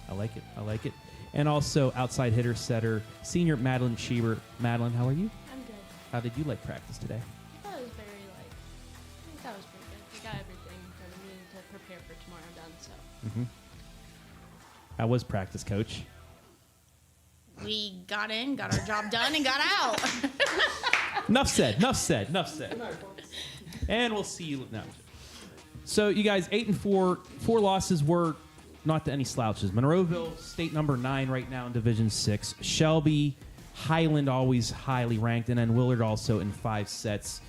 I like it. And also outside hitter setter, senior Madeline Schieber. Madeline, how are you? I'm good. How did you like practice today? I thought it was very, I think that was pretty good. We got everything that we needed to prepare for tomorrow done, so. How was practice, Coach? We got in, got our job done, and got out. Enough said. And we'll see you now. So you guys, 8-4, 4 losses were not to any slouches. Monroeville, state number 9 right now in Division 6. Shelby, Highland always highly ranked, and then Willard also in 5 sets.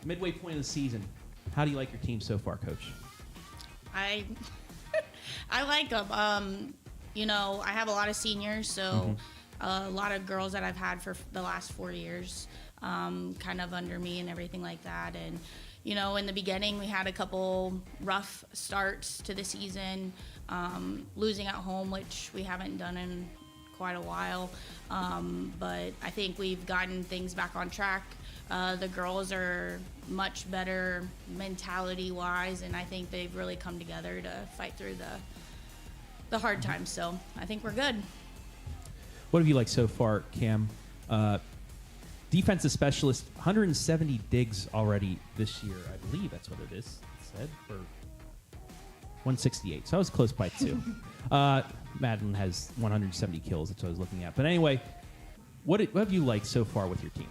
Midway point of the season, how do you like your team so far, Coach? I like them. I have a lot of seniors, so a lot of girls that I've had for the last 4 years, kind of under me and everything like that. And, in the beginning, we had a couple rough starts to the season, losing at home, which we haven't done in quite a while. But I think we've gotten things back on track. The girls are much better mentality-wise, and I think they've really come together to fight through the hard times. So I think we're good. What have you liked so far, Cam? Defensive specialist, 170 digs already this year. I believe that's what it is. It said for 168. So I was close by 2. Madeline has 170 kills. That's what I was looking at. But anyway, what have you liked so far with your team?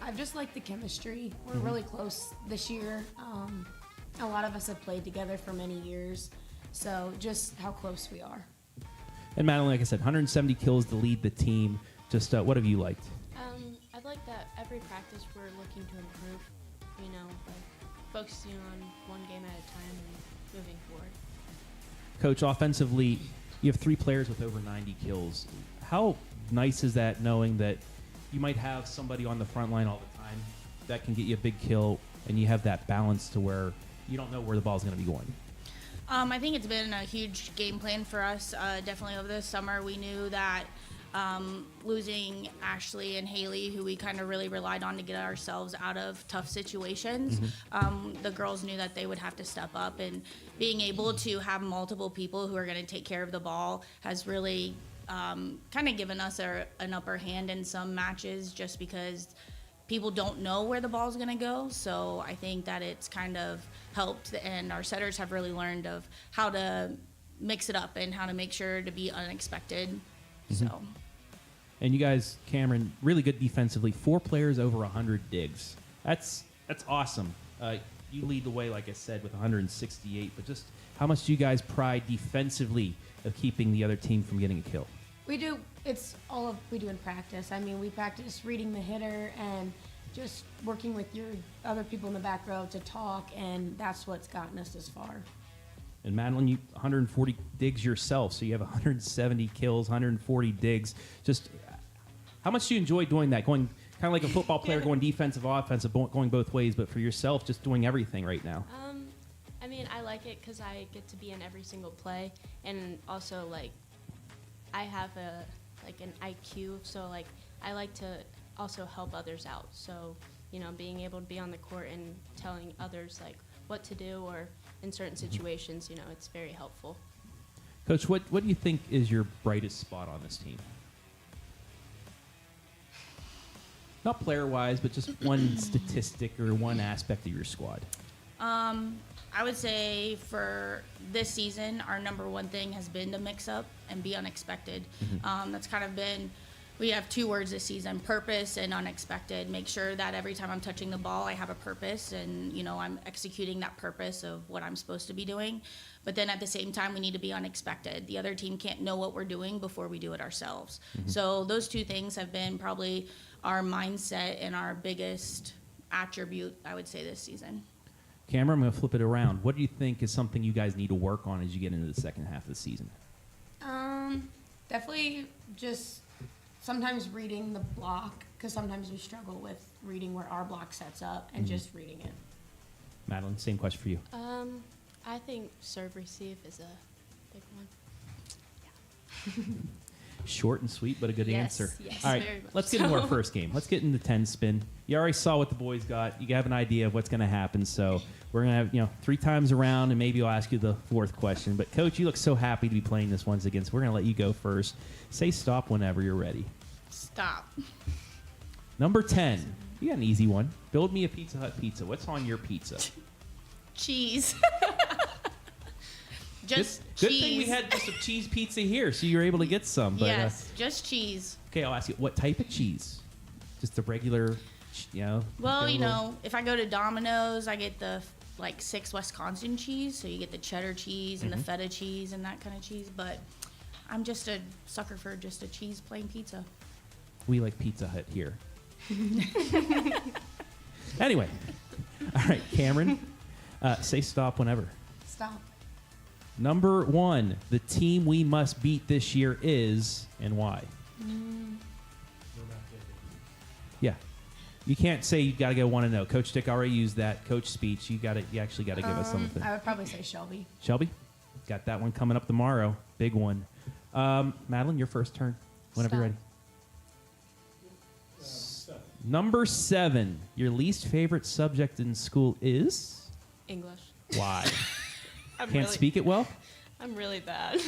I've just liked the chemistry. We're really close this year. A lot of us have played together for many years, so just how close we are. And Madeline, like I said, 170 kills to lead the team. Just what have you liked? I like that every practice we're looking to improve, focusing on one game at a time and moving forward. Coach, offensively, you have 3 players with over 90 kills. How nice is that, knowing that you might have somebody on the front line all the time that can get you a big kill, and you have that balance to where you don't know where the ball's going to be going? I think it's been a huge game plan for us. Definitely over the summer, we knew that losing Ashley and Haley, who we kind of really relied on to get ourselves out of tough situations, the girls knew that they would have to step up, and being able to have multiple people who are going to take care of the ball has really kind of given us an upper hand in some matches, just because people don't know where the ball's going to go. So I think that it's kind of helped, and our setters have really learned of how to mix it up and how to make sure to be unexpected. So. And you guys, Cameron, really good defensively. 4 players over 100 digs. That's awesome. You lead the way, like I said, with 168. But just how much do you guys pride defensively of keeping the other team from getting a kill? We do. It's all of we do in practice. I mean, we practice reading the hitter and just working with your other people in the back row to talk, and that's what's gotten us this far. And Madeline, you 140 digs yourself, so you have 170 kills, 140 digs. Just how much do you enjoy doing that? Going kind of like a football player, going defensive, offensive, going both ways, but for yourself, just doing everything right now. I like it because I get to be in every single play, and also I have an IQ, so I like to also help others out. So being able to be on the court and telling others what to do, or in certain situations, it's very helpful. Coach, what do you think is your brightest spot on this team? Not player-wise, but just one statistic or one aspect of your squad. I would say for this season, our number one thing has been to mix up and be unexpected. That's kind of been We have 2 words this season: purpose and unexpected. Make sure that every time I'm touching the ball, I have a purpose, and I'm executing that purpose of what I'm supposed to be doing. But then at the same time, we need to be unexpected. The other team can't know what we're doing before we do it ourselves. So those 2 things have been probably our mindset and our biggest attribute, I would say, this season. Cameron, I'm going to flip it around. What do you think is something you guys need to work on as you get into the second half of the season? Definitely just sometimes reading the block, because sometimes we struggle with reading where our block sets up and just reading it. Madeline, same question for you. I think serve receive is a big one. Short and sweet, but a good answer. Yes, All right, very much let's get into our so. first game. Let's get into 10 spin. You already saw what the boys got. You have an idea of what's going to happen. So we're going to have 3 times around, and maybe I'll ask you the 4th question. But Coach, you look so happy to be playing this once again. So we're going to let you go first. Say stop whenever you're ready. Stop. Number 10. You got an easy one. Build me a Pizza Hut pizza. What's on your pizza? Cheese. Just Good cheese. thing we had just a cheese pizza here, so you were able to get some. But, Yes, just cheese. Okay, I'll ask you, what type of cheese? Just the regular, Well, get a little- if I go to Domino's, I get the 6 Wisconsin cheese, so you get the cheddar cheese and the feta cheese and that kind of cheese. But I'm just a sucker for just a cheese plain pizza. We like Pizza Hut here. Anyway, all right, Cameron, say stop whenever. Stop. Number 1, the team we must beat this year is, and why? Yeah. You can't say you got to go 1-0. Coach Dick already used that. Coach speech. You actually got to give us something. I would probably say Shelby. Shelby, got that one coming up tomorrow. Big one. Madeline, your first turn. Whenever you're ready. Number 7, your least favorite subject in school is? English. Why? I'm Can't speak it well? I'm really bad.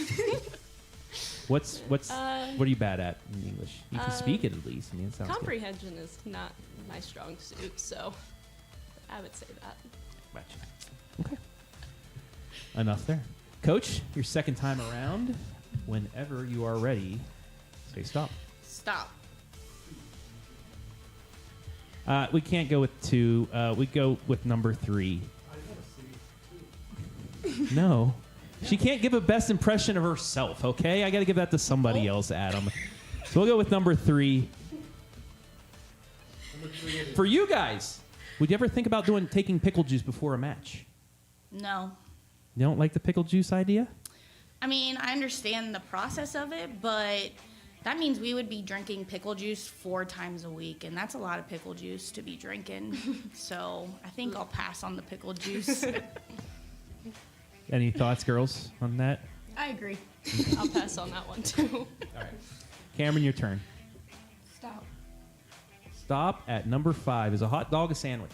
What are you bad at in English? You can speak it at least. I mean, it sounds good. Comprehension is not my strong suit, so I would say that. Gotcha. Okay. Enough there. Coach, your second time around. Whenever you are ready, say stop. Stop. We can't go with 2. We go with number 3. No. She can't give a best impression of herself, okay? I got to give that to somebody else, Adam. So we'll go with number 3. For you guys, would you ever think about taking pickle juice before a match? No. You don't like the pickle juice idea? I mean, I understand the process of it, but that means we would be drinking pickle juice 4 times a week, and that's a lot of pickle juice to be drinking. So I think I'll pass on the pickle juice. Any thoughts, girls, on that? I agree. I'll pass on that one too. All right. Cameron, your turn. Stop. Stop at number 5. Is a hot dog a sandwich?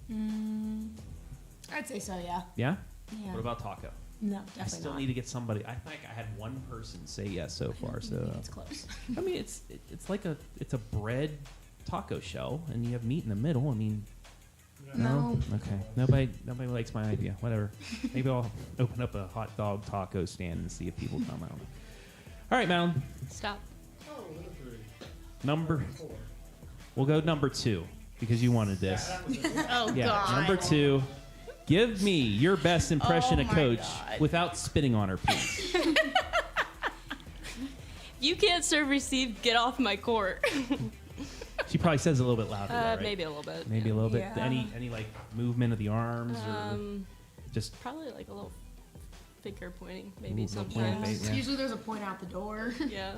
I'd say so, yeah. Yeah? Yeah. What about taco? No, I definitely still not. need to get somebody. I think I had one person say yes so far. So It's close. I mean, it's like a bread taco shell, and you have meat in the middle. I mean, No. Okay. Nobody likes my idea. Whatever. Maybe I'll open up a hot dog taco stand and see if people come out. All right, Madeline. Stop. We'll go number 2 because you wanted this. Oh, Yeah, God. number 2. Give me your best impression Oh of my Coach God. without spitting on her, please. You can't serve receive. Get off my court. She probably says it a little bit louder, though, right? Maybe a little bit. Maybe a little bit. Yeah. Any like movement of the arms or just Probably like a little finger pointing. Ooh, Maybe little pointing sometimes. face. Yeah. Usually there's a point out the door. Yeah.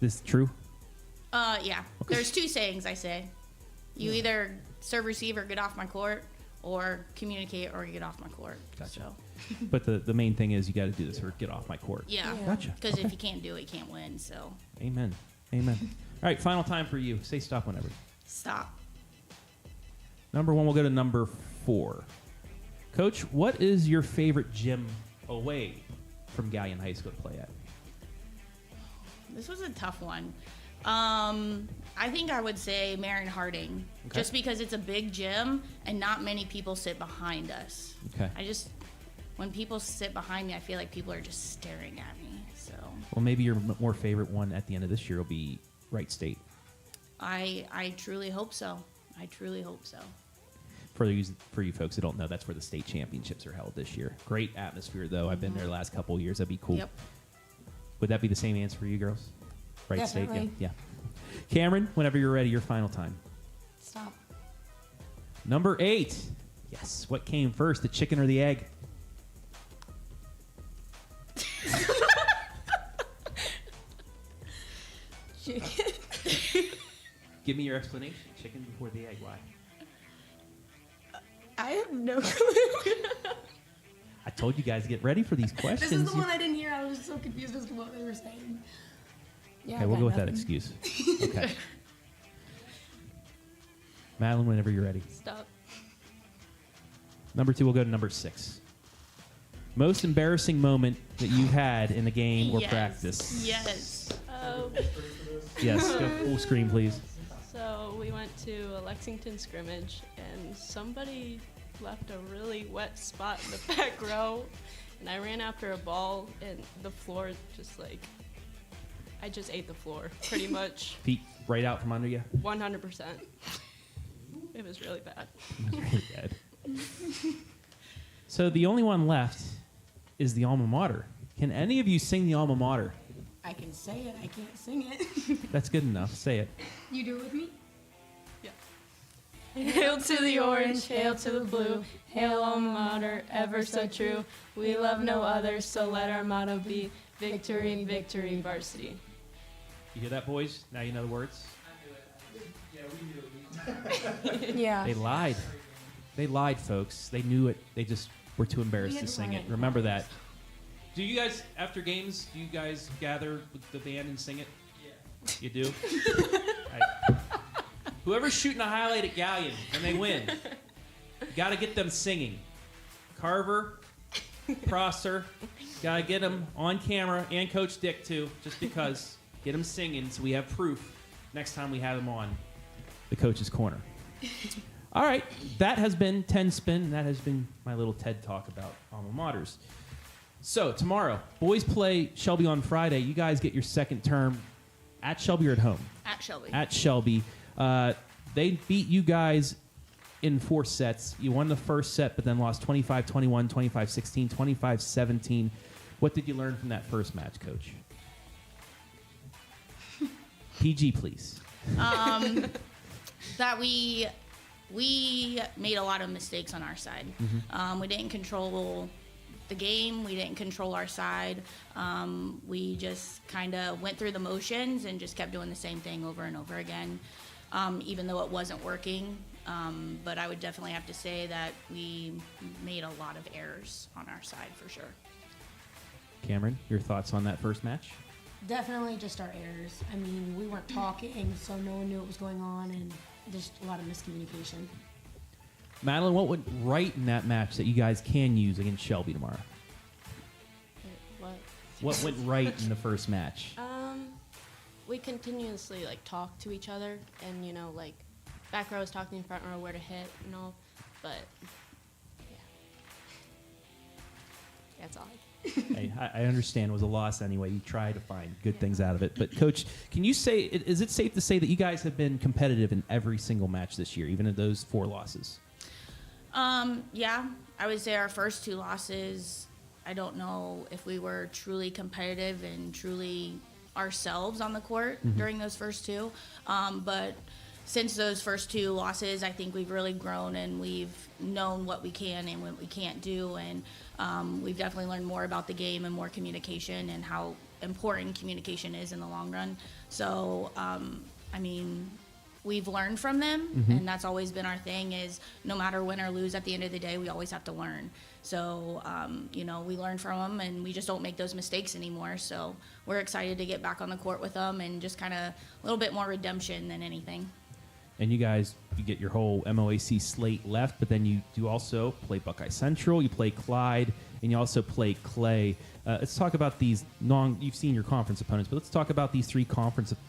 this true? Yeah. There's 2 sayings I say. You either serve, receive, or get off my court, or communicate or get off my court. Gotcha. So, But the main thing is you got to do this or get off my court. yeah. Gotcha. Because Okay. if you can't do it, you can't win. So, Amen. Amen. All right, final time for you. Say stop whenever. stop. Number 1, we'll go to number 4. Coach, what is your favorite gym away from Galion High School to play at? This was a tough one. I think I would say Marion Harding, just because it's a big gym and not many people sit behind us. Okay. when people sit behind me, I feel like people are just staring at me. So Well, maybe your more favorite one at the end of this year will be Wright State. I truly hope so. I truly hope so. For you folks who don't know, that's where the state championships are held this year. Great atmosphere, though. I've been there the last couple of years. That'd be cool. Yep. Would that be the same answer for you girls? Wright State? Definitely. Yeah. Cameron, whenever you're ready, your final time. Stop. Number 8. Yes. What came first, the chicken or the egg? Chicken. Give me your explanation. Chicken before the egg. Why? I have no clue. I told you guys to get ready for these questions. This is the one I didn't hear. I was so confused as to what they were saying. Yeah, Okay, I we'll got go with that nothing. excuse. Okay. Madeline, whenever you're ready. Stop. Number 2, we'll go to number 6. Most embarrassing moment that you've had in a game or Yes. practice. Yes. Yes, go full screen, please. So we went to a Lexington scrimmage, and somebody left a really wet spot in the back row, and I ran after a ball, and the floor just like, I just ate the floor, pretty much. Feet right out from under you. 100%. It was really bad. Really bad. So the only one left is the alma mater. Can any of you sing the alma mater? I can say it. I can't sing it. That's good enough. Say it. You do it with me? Hail to the orange, hail to the blue, hail alma mater, ever so true. We love no other, so let our motto be victory, victory, varsity. You hear that, boys? Now you know the words. Yeah. They lied. They lied, folks. They knew it. They just were too embarrassed We to had sing learn it. it. Remember that. Do you guys, after games, do you guys gather with the band and sing it? Yeah. You do? Whoever's shooting a highlight at Galion and they win, you got to get them singing. Carver, Prosser, got to get them on camera, and Coach Dick, too, just because. Get them singing so we have proof next time we have them on the Coach's Corner. All right, that has been 10 Spin. That has been my little TED Talk about alma maters. So tomorrow, boys play Shelby on Friday. You guys get your second term at Shelby or at home? At Shelby. At Shelby. They beat you guys in 4 sets. You won the first set, but then lost 25-21, 25-16, 25-17. What did you learn from that first match, Coach? PG, please. That we made a lot of mistakes on our side. We didn't control the game. We didn't control our side. We just kind of went through the motions and just kept doing the same thing over and over again, even though it wasn't working. But I would definitely have to say that we made a lot of errors on our side for sure. Cameron, your thoughts on that first match? Definitely just our errors. I mean, we weren't talking, so no one knew what was going on, and just a lot of miscommunication. Madeline, what went right in that match that you guys can use against Shelby tomorrow? What? What went right in the first match? We continuously like talk to each other, and you know, like back row is talking front row where to hit and all, but yeah, that's all. Hey, I understand it was a loss anyway. You try to find good things out of it. But, Coach, can you say, is it safe to say that you guys have been competitive in every single match this year, even in those 4 losses? Yeah, I would say our first 2 losses, I don't know if we were truly competitive and truly ourselves on the court during those first 2. But since those first 2 losses, I think we've really grown and we've known what we can and what we can't do. And we've definitely learned more about the game and more communication and how important communication is in the long run. So, I mean, we've learned from them, and that's always been our thing is no matter win or lose, at the end of the day, we always have to learn. So, you know, we learn from them, and we just don't make those mistakes anymore. So we're excited to get back on the court with them and just kind of a little bit more redemption than anything. And you guys, you get your whole MOAC slate left, but then you do also play Buckeye Central, you play Clyde, and you also play Clay. Let's talk about these you've seen your conference opponents, but let's talk about these 3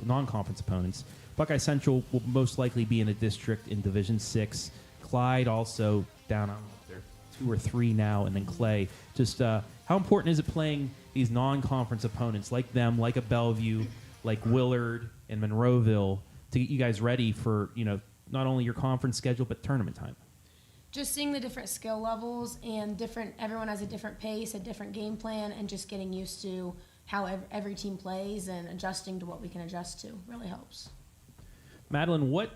non-conference opponents. Buckeye Central will most likely be in a district in Division 6. Clyde also down, I don't know if they're 2 or 3 now, and then Clay. Just how important is it playing these non-conference opponents like them, like a Bellevue, like Willard and Monroeville, to get you guys ready for, not only your conference schedule, but tournament time? Just seeing the different skill levels and everyone has a different pace, a different game plan, and just getting used to how every team plays and adjusting to what we can adjust to really helps. Madeline, what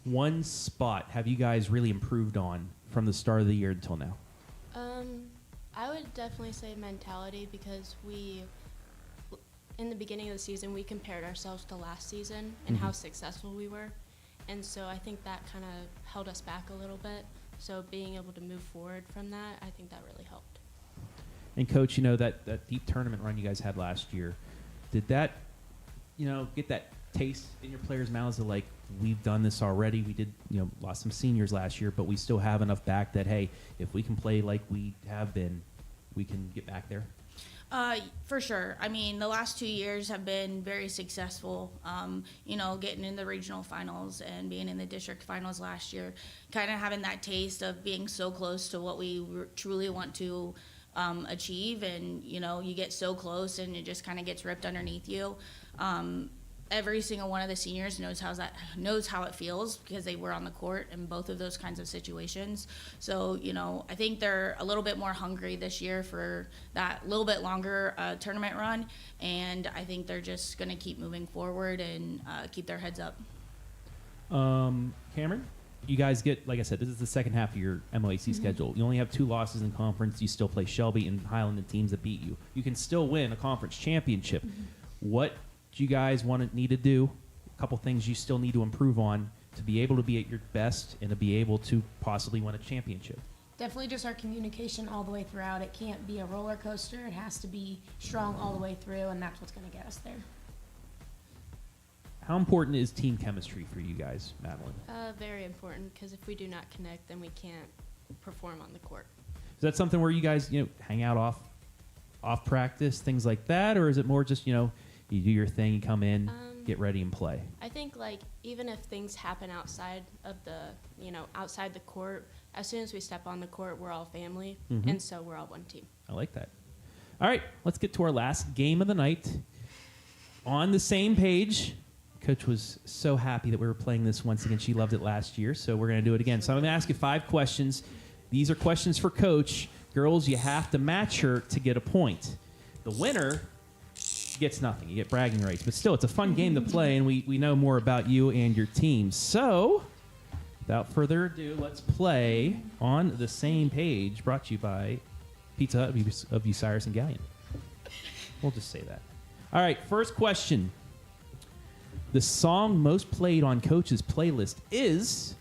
one spot have you guys really improved on from the start of the year until now? I would definitely say mentality, because in the beginning of the season, we compared ourselves to last season and how successful we were. And so I think that kind of held us back a little bit. So being able to move forward from that, I think that really helped. And Coach, that deep tournament run you guys had last year, did that, get that taste in your players' mouths of like, we've done this already? We did, lost some seniors last year, but we still have enough back that, hey, if we can play like we have been, we can get back there? For sure. I mean, the last 2 years have been very successful. Getting in the regional finals and being in the district finals last year, kind of having that taste of being so close to what we truly want to achieve. And, you get so close and it just kind of gets ripped underneath you. Every single one of the seniors knows how it feels, because they were on the court in both of those kinds of situations. So, I think they're a little bit more hungry this year for that little bit longer tournament run, and I think they're just going to keep moving forward and keep their heads up. Cameron, you guys get, like I said, this is the second half of your MOAC schedule. You only have 2 losses in conference. You still play Shelby and Highland, the teams that beat you. You can still win a conference championship. What do you guys need to do? A couple things you still need to improve on to be able to be at your best and to be able to possibly win a championship? Definitely just our communication all the way throughout. It can't be a roller coaster. It has to be strong all the way through, and that's what's going to get us there. How important is team chemistry for you guys, Madeline? Very important, because if we do not connect, then we can't perform on the court. Is that something where you guys, hang out off practice, things like that, or is it more just, you do your thing, you come in, get ready and play? I think even if things happen outside of outside the court, as soon as we step on the court, we're all family, and so we're all one team. I like that. All right, let's get to our last game of the night. On the same page. Coach was so happy that we were playing this once again. She loved it last year, so we're going to do it again. So I'm going to ask you 5 questions. These are questions for Coach. Girls, you have to match her to get a point. The winner gets nothing. You get bragging rights. But still, it's a fun game to play, and we know more about you and your team. So, without further ado, let's play On the Same Page, brought to you by Pizza Hut of Bucyrus and Galion. We'll just say that. All right, first question. The song most played on Coach's playlist is...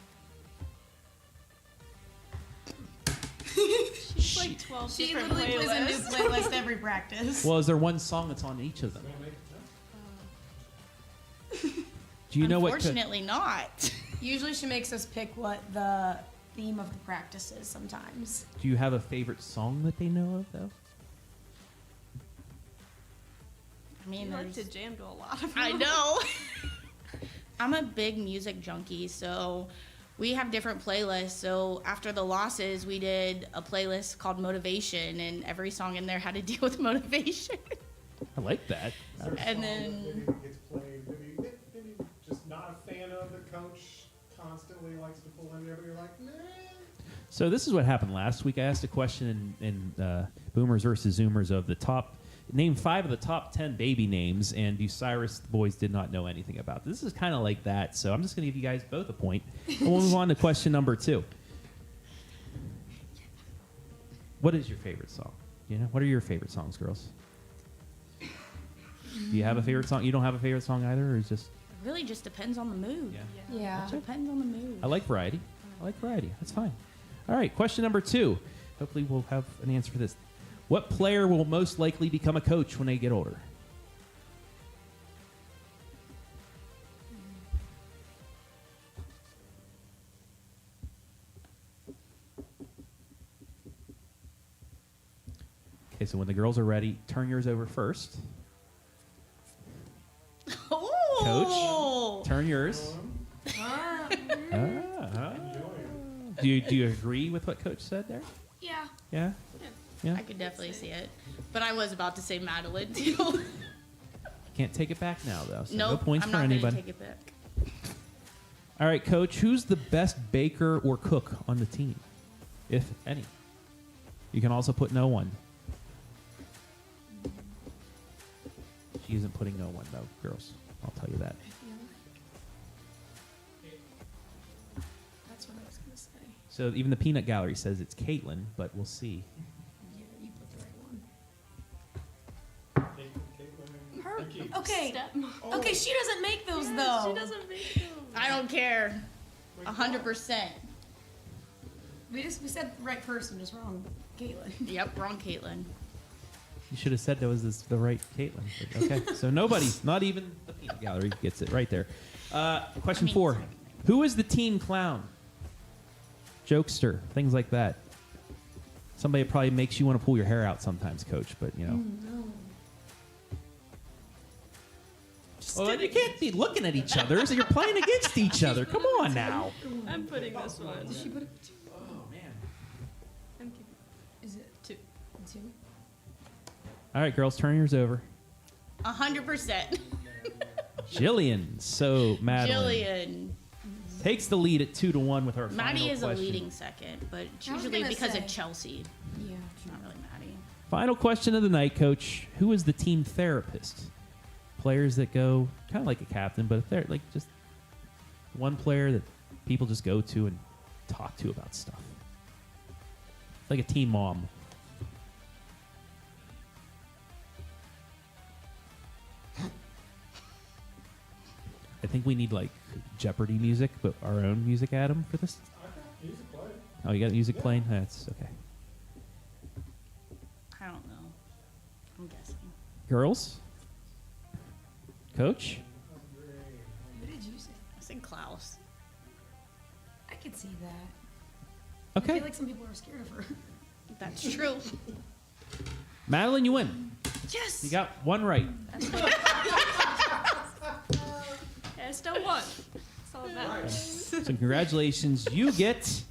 She's like 12 She different literally plays a new playlists. playlist every practice. Well, is there one song that's on each of them? Do you know what? Unfortunately not. Usually she makes us pick what the theme of the practice is sometimes. Do you have a favorite song that they know of, though? I mean, You like to jam to a lot of them. I know. I'm a big music junkie, so we have different playlists. So after the losses, we did a playlist called Motivation, and every song in there had to deal with motivation. I like that. Is there a And song then- that maybe gets played, maybe just not a fan of, the coach constantly likes to pull in there, but you're like, nah. So this is what happened last week. I asked a question in Boomers versus Zoomers of the top. Name 5 of the top 10 baby names, and Bucyrus boys did not know anything about this. This is kind of like that, so I'm just going to give you guys both a point. And we'll move on to question number 2. What is your favorite song? What are your favorite songs, girls? Do you have a favorite song? You don't have a favorite song either, or is just... It really just depends on the mood. Yeah. It depends on the mood. I like variety. That's fine. All right, question number 2. Hopefully we'll have an answer for this. What player will most likely become a coach when they get older? Okay, so when the girls are ready, turn yours over first. Coach, turn yours. Do you agree with what Coach said there? Yeah, Yeah? Yeah? I could definitely see it. But I was about to say Madeline, too. Can't take it back now, though. So Nope, no points I'm for not going to anybody. take it back. All right, Coach, who's the best baker or cook on the team, if any? You can also put no one. She isn't putting no one, though, girls. I'll tell you that. That's what I was gonna say. So even the peanut gallery says it's Caitlin, but we'll see. Yeah, you put the right one. Her. Okay. Okay, she doesn't make those though. She doesn't make those. I don't care. 100%. We said the right person, just wrong, Caitlin. Yep, wrong Caitlin. You should have said that was the right Caitlin. But okay, so nobody, not even the peanut gallery, gets it right there. Question 4. Who is the team clown? Jokester, things like that. Somebody probably makes you want to pull your hair out sometimes, Coach, but you know. No. Oh, you can't be looking at each other, so you're playing against each other. Come on now. I'm putting this one. Did she put it 2? Oh, man. I'm keeping Is it 2. 2? All right, girls, turn yours over. 100%. Jillian. So, Madeline Jillian. takes the lead at 2-1 with her Maddie final is question. a leading second, but it's I was usually gonna because say. of Chelsea. Yeah. It's not really Maddie. Final question of the night, Coach. Who is the team therapist? Players that go kind of like a captain, but like just one player that people just go to and talk to about stuff. Like a team mom. I think we need like Jeopardy music, but our own music, Adam, for this. Music playing. Oh, you got music playing? That's okay. I don't know. I'm guessing. Girls? Coach? What did you say? I said Klaus. I could see that. I Okay. feel like some people are scared of her. That's true. Madeline, you win. Yes. You got one right. Yeah, I still won. That's all that matters. So congratulations. You get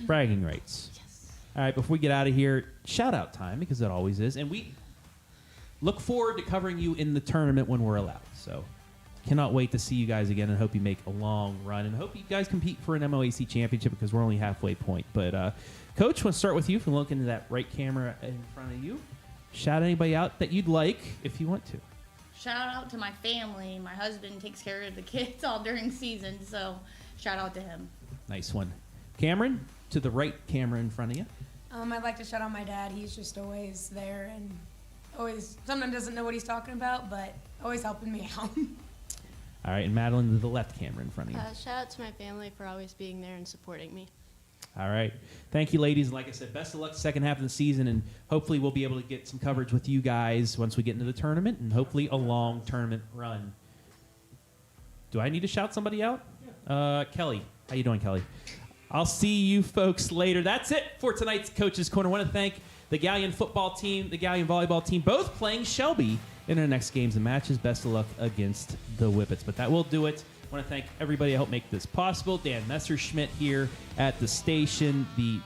bragging rights. Yes. All right, before we get out of here, shout out time, because it always is. And we look forward to covering you in the tournament when we're allowed. So cannot wait to see you guys again and hope you make a long run. And hope you guys compete for an MOAC championship, because we're only halfway point. But Coach, want to start with you. If you look into that right camera in front of you, shout anybody out that you'd like if you want to. Shout out to my family. My husband takes care of the kids all during season, so shout out to him. Nice one. Cameron, to the right camera in front of you. I'd like to shout out my dad. He's just always there and always sometimes doesn't know what he's talking about, but always helping me out. All right, and Madeline, to the left camera in front of you. Shout out to my family for always being there and supporting me. All right. Thank you, ladies. And like I said, best of luck second half of the season, and hopefully we'll be able to get some coverage with you guys once we get into the tournament, and hopefully a long tournament run. Do I need to shout somebody out? Kelly. How you doing, Kelly? I'll see you folks later. That's it for tonight's Coach's Corner. I want to thank the Galion football team, the Galion volleyball team, both playing Shelby in their next games and matches. Best of luck against the Whippets. But that will do it. I want to thank everybody that helped make this possible. Dan Messerschmidt here at the station, the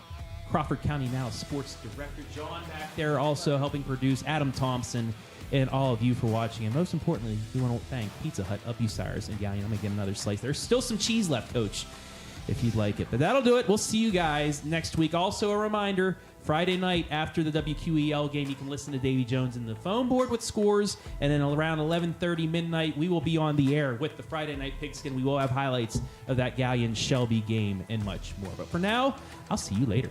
Crawford County Now sports director, John back there also helping produce, Adam Thompson, and all of you for watching. And most importantly, we want to thank Pizza Hut of Bucyrus and Galion. I'm going to get another slice. There's still some cheese left, Coach, if you'd like it. But that'll do it. We'll see you guys next week. Also a reminder, Friday night after the WQEL game, you can listen to Davy Jones in the phone board with scores. And then around 11:30 midnight, we will be on the air with the Friday Night Pigskin. We will have highlights of that Galion Shelby game and much more. But for now, I'll see you later.